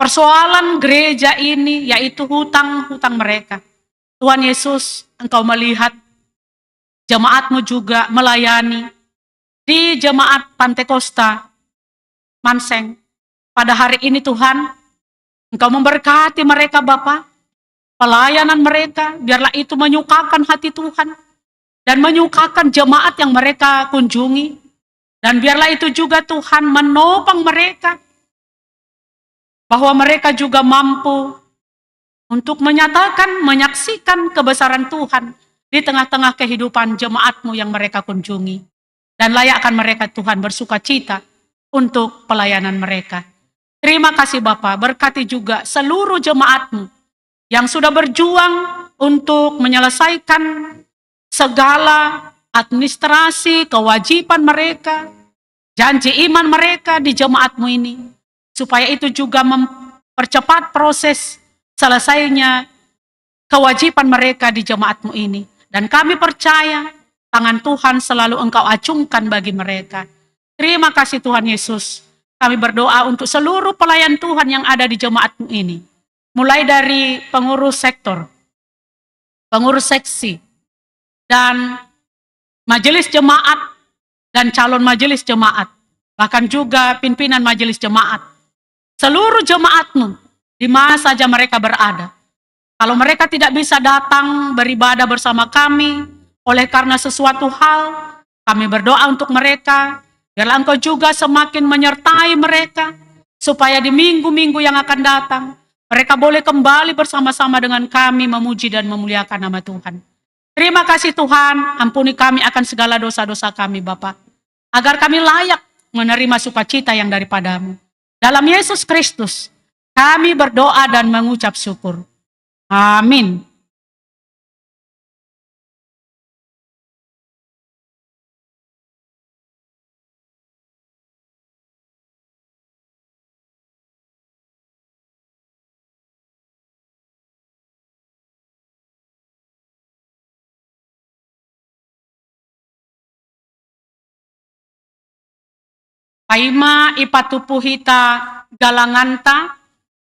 persoalan gereja ini, yaitu hutang-hutang mereka. Tuhan Yesus, Engkau melihat jemaat-Mu juga melayani di jemaat Pantekosta Manseng. Pada hari ini Tuhan, Engkau memberkati mereka Bapa, pelayanan mereka, biarlah itu menyukakan hati Tuhan, dan menyukakan jemaat yang mereka kunjungi, dan biarlah itu juga Tuhan menopang mereka, bahwa mereka juga mampu untuk menyatakan, menyaksikan kebesaran Tuhan di tengah-tengah kehidupan jemaat-Mu yang mereka kunjungi. Dan layakkan mereka Tuhan bersukacita untuk pelayanan mereka. Terima kasih Bapa, berkati juga seluruh jemaat-Mu yang sudah berjuang untuk menyelesaikan segala administrasi, kewajiban mereka, janji iman mereka di jemaat-Mu ini. Supaya itu juga mempercepat proses selesainya kewajiban mereka di jemaat-Mu ini. Dan kami percaya tangan Tuhan selalu Engkau acungkan bagi mereka. Terima kasih Tuhan Yesus. Kami berdoa untuk seluruh pelayan Tuhan yang ada di jemaat-Mu ini. Mulai dari pengurus sektor, pengurus seksi, dan majelis jemaat, dan calon majelis jemaat. Bahkan juga pimpinan majelis jemaat. Seluruh jemaat-Mu, di mana saja mereka berada. Kalau mereka tidak bisa datang beribadah bersama kami, oleh karena sesuatu hal, kami berdoa untuk mereka, biarlah Engkau juga semakin menyertai mereka, supaya di minggu-minggu yang akan datang, mereka boleh kembali bersama-sama dengan kami memuji dan memuliakan nama Tuhan. Terima kasih Tuhan, ampuni kami akan segala dosa-dosa kami Bapa, agar kami layak menerima sukacita yang daripada-Mu. Dalam Yesus Kristus, kami berdoa dan mengucap syukur. Amin. Paima ipatupuhita galanganta,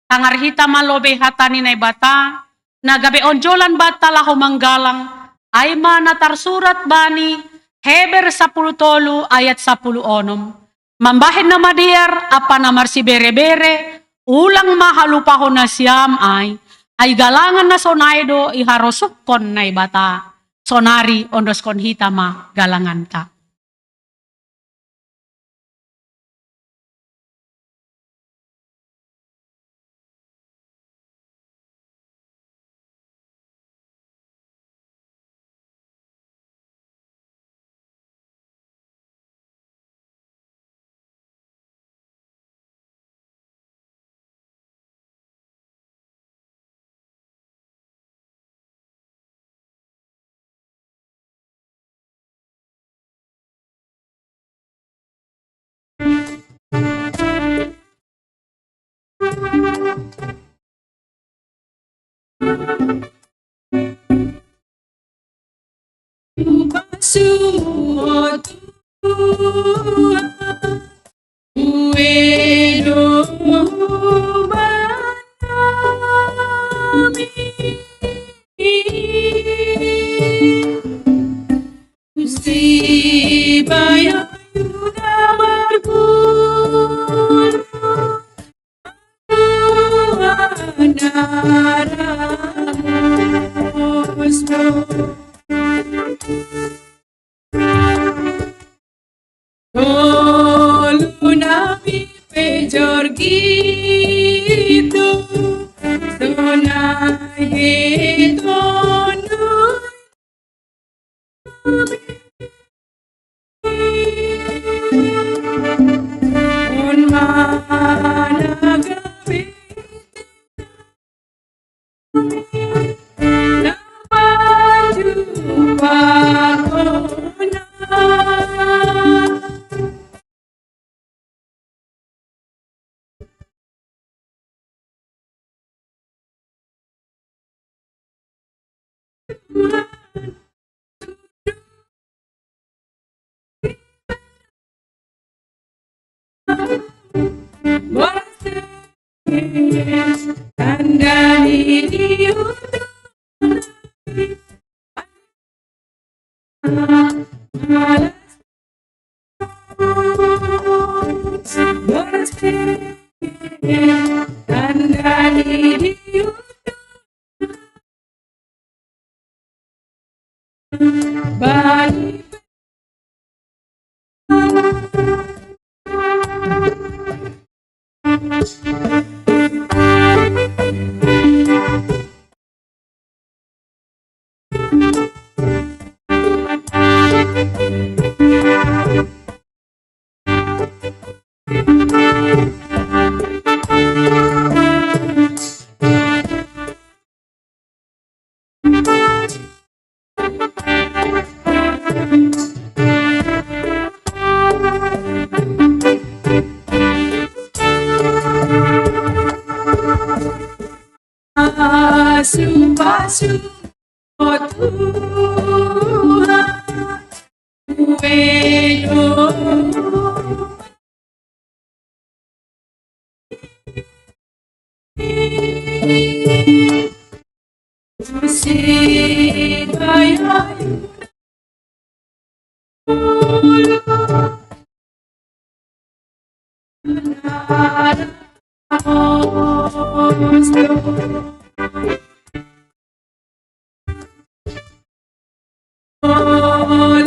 tangarhita malobe hatani na bata, nagabe onjolan bata laho manggalang, aima natar surat bani, Heber 10 tolu ayat 10 onom. Mambahin na madiar, apa namar si bere-bere, ulang mahalupahon na siyam ay galangan na sonaido iharosukon na bata, sonari ondoskon hitama galanganta. Sumot uedo banami Gusti bayang yuda marguru Jorgito, Sonageto, Un managabi, Napaju Pakona. Tanda ini tanda diri balik pasu oh Tuhan Uedo Usidaya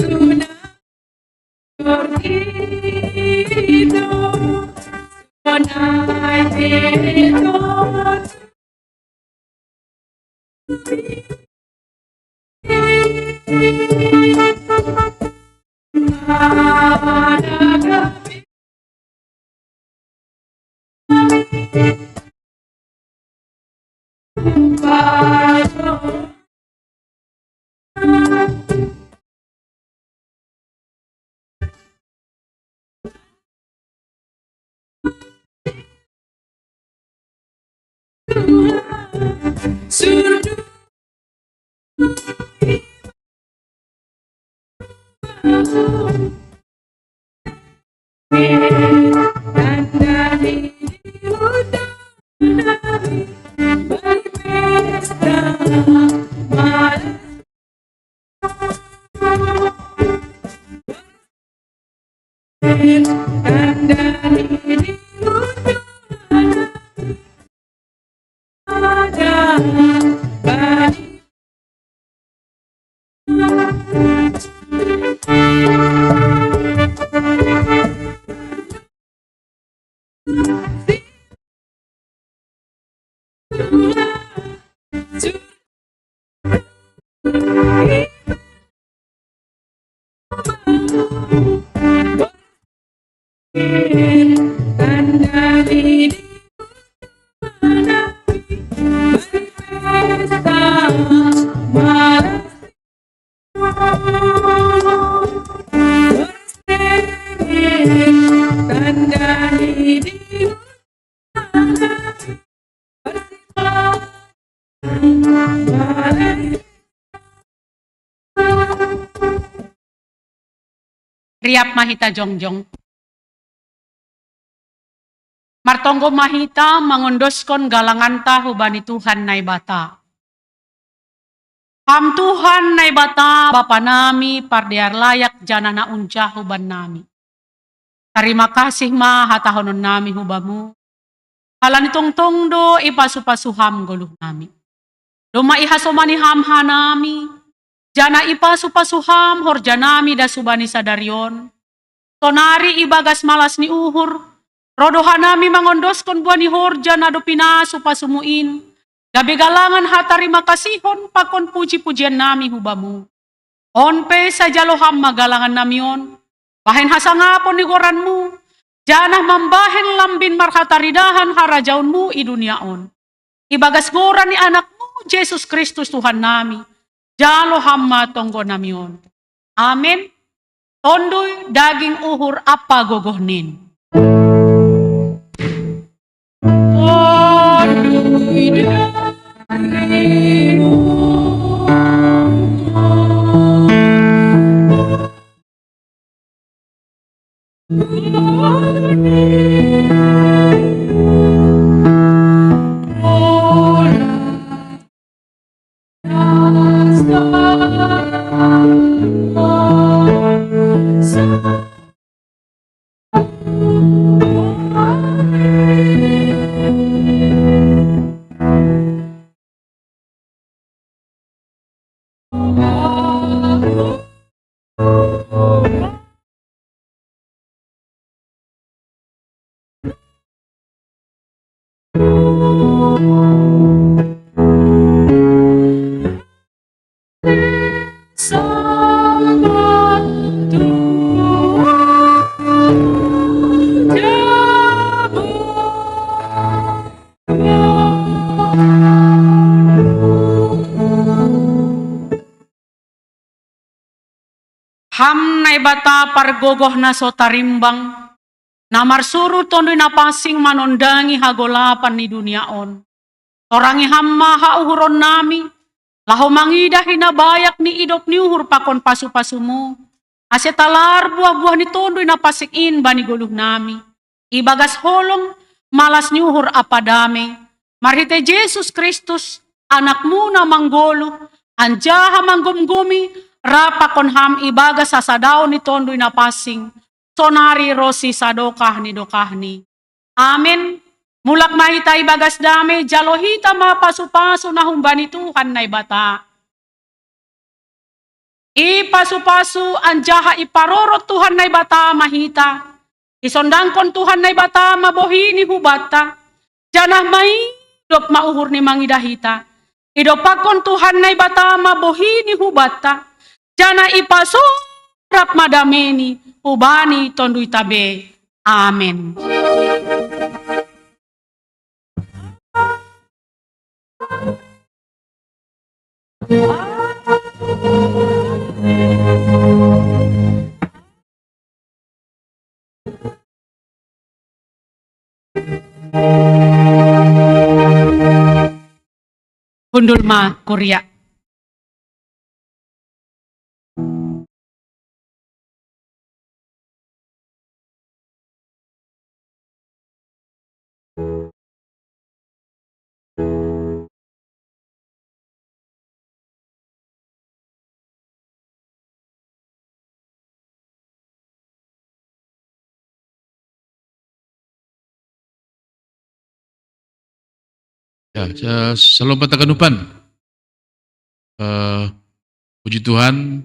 Luna Jorgito Sonageto Managabi Paso Surdu tanda diri udari berpesta malam tanda diri udari ada balik tanda diri berpesta malam tanda diri Riap mahita jongjong. Martonggo mahita mangondoskon galanganta hubani Tuhan nai bata. Ham Tuhan nai bata Bapa nami pardiar layak janana unja huban nami. Terima kasih ma hatahonon nami hubamu. Halan tong do ipasupasuham goluh nami. Doma ihasomani ham hanami. Jana ipasupasuham hor janami da subani sadarion. Tonari ibagas malas ni uhur. Rodohan nami mangondoskon buani horja nado pinaso pasumuin. Gabi galangan hatari makasihon pakon puji-pujian nami hubamu. Onpe sa jaloham magalangan namion. Bahen hasangapon ni goranmu. Janah mambahen lambin marhataridahan harajaunmu i duniaon. Ibagas goran ni anakmu, Jesus Kristus Tuhan nami. Jaloham matonggo namion. Amin. Tondoy daging uhur apa gogohnin. Ham na ibata pargogoh na so tarimbang, na marsuru tondoy na pasing manondangi hagolapan ni duniaon. Orangi hamma hauhuron nami, laho mangida hinabayak ni idop ni uhur pakon pasu-pasumu. Asya talar buah-buah ni tondoy na pasikin bani guluh nami. Ibagas holong malas ni uhur apadame. Marhite Jesus Kristus, anakmu na manggolo, anjaha manggumgumi, rapa kon ham ibaga sa sadao ni tondoy na pasing, sonari rosi sadokah ni dokahni. Amen. Mulak mahita ibagas dame, jalohita mapasu-pasu na humbani Tuhan na ibata. Ipasu-pasu anjaha iparorot Tuhan na ibata mahita. Isondangkon Tuhan na ibata mabohi ni hubata. Janah may idop mauhur ni mangidahita. Idopakon Tuhan na ibata mabohi ni hubata. Jana ipasurap madameni, ubani tonduy tabe. Amen. Hundulma Korea. Ya, selalu patakanupan. Puji Tuhan,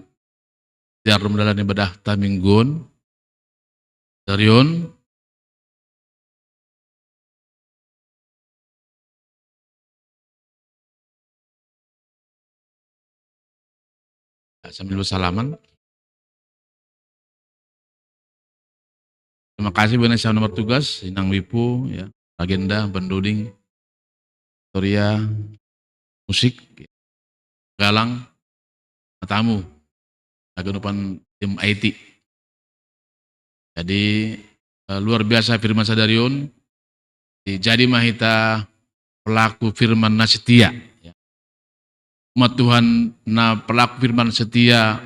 tiar mendalan ibadah taminggun, darion, sambil bersalaman. Terima kasih banyak saya nomor tugas, Inang Wipu, ya, agenda, penduding, Victoria, musik, galang, tamu, aganupan tim IT. Jadi luar biasa firman sadarion, jadi mahita pelaku firman setia. Umat Tuhan na pelaku firman setia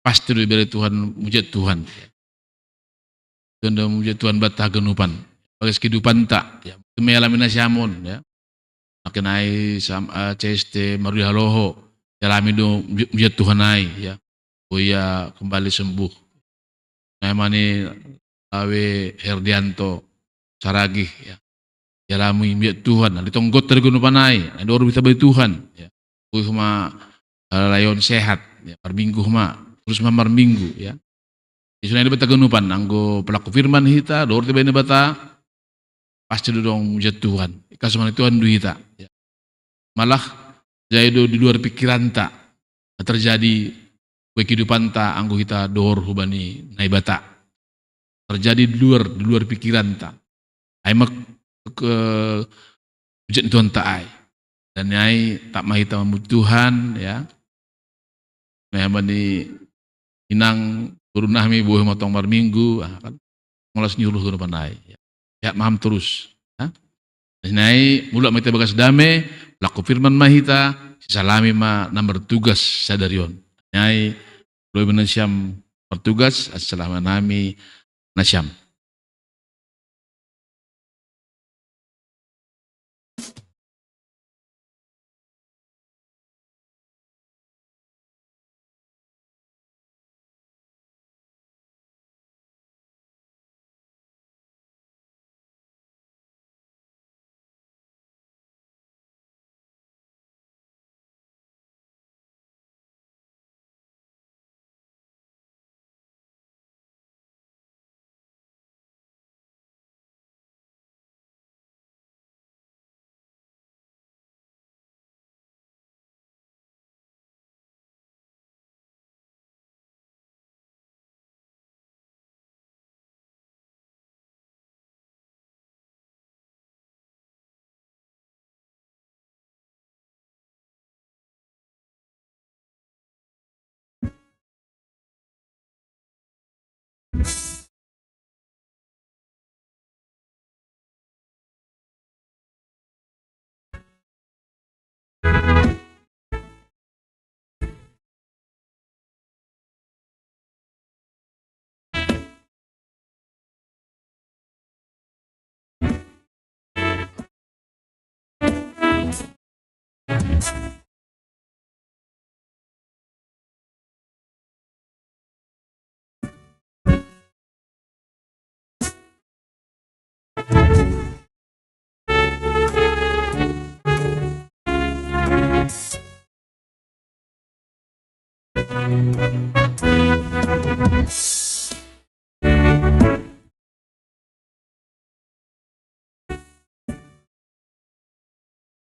pasti diberi Tuhan, muji Tuhan. Dan muji Tuhan batah genupan. Bagai kehidupan tak, ya. Kemelamin nasiamun, ya. Makinai sama CST Maria Loho, jalami do muji Tuhan ai, ya. Buya kembali sembuh. Namani Awe Herdianto Saragih, ya. Jalami muji Tuhan, ditonggot dari genupan ai, ada orang bisa beri Tuhan, ya. Buya layon sehat, ya. Per minggu terus mamar minggu, ya. Isunai bata genupan, anggo pelaku firman hita, dor tiba ini bata, pasti dong muja Tuhan. Kasih Tuhan duita. Ya. Malah jadi di luar pikiran tak terjadi kehidupan tak anggo kita dor hubani naibata. Terjadi di luar pikiran tak. Aimak ke ujian Tuhan tak ai. Dan nyai tak mahita Tuhan ya. Nah bani inang turun nahmi buah motong mar minggu kan ngolas nyuruh ke depan ai. Ya maham terus. Nyai mulak mahita bagas dame laku firman mahita salami ma nomor tugas sadarion. Nyai loy menasiam bertugas assalamu nami nasyam.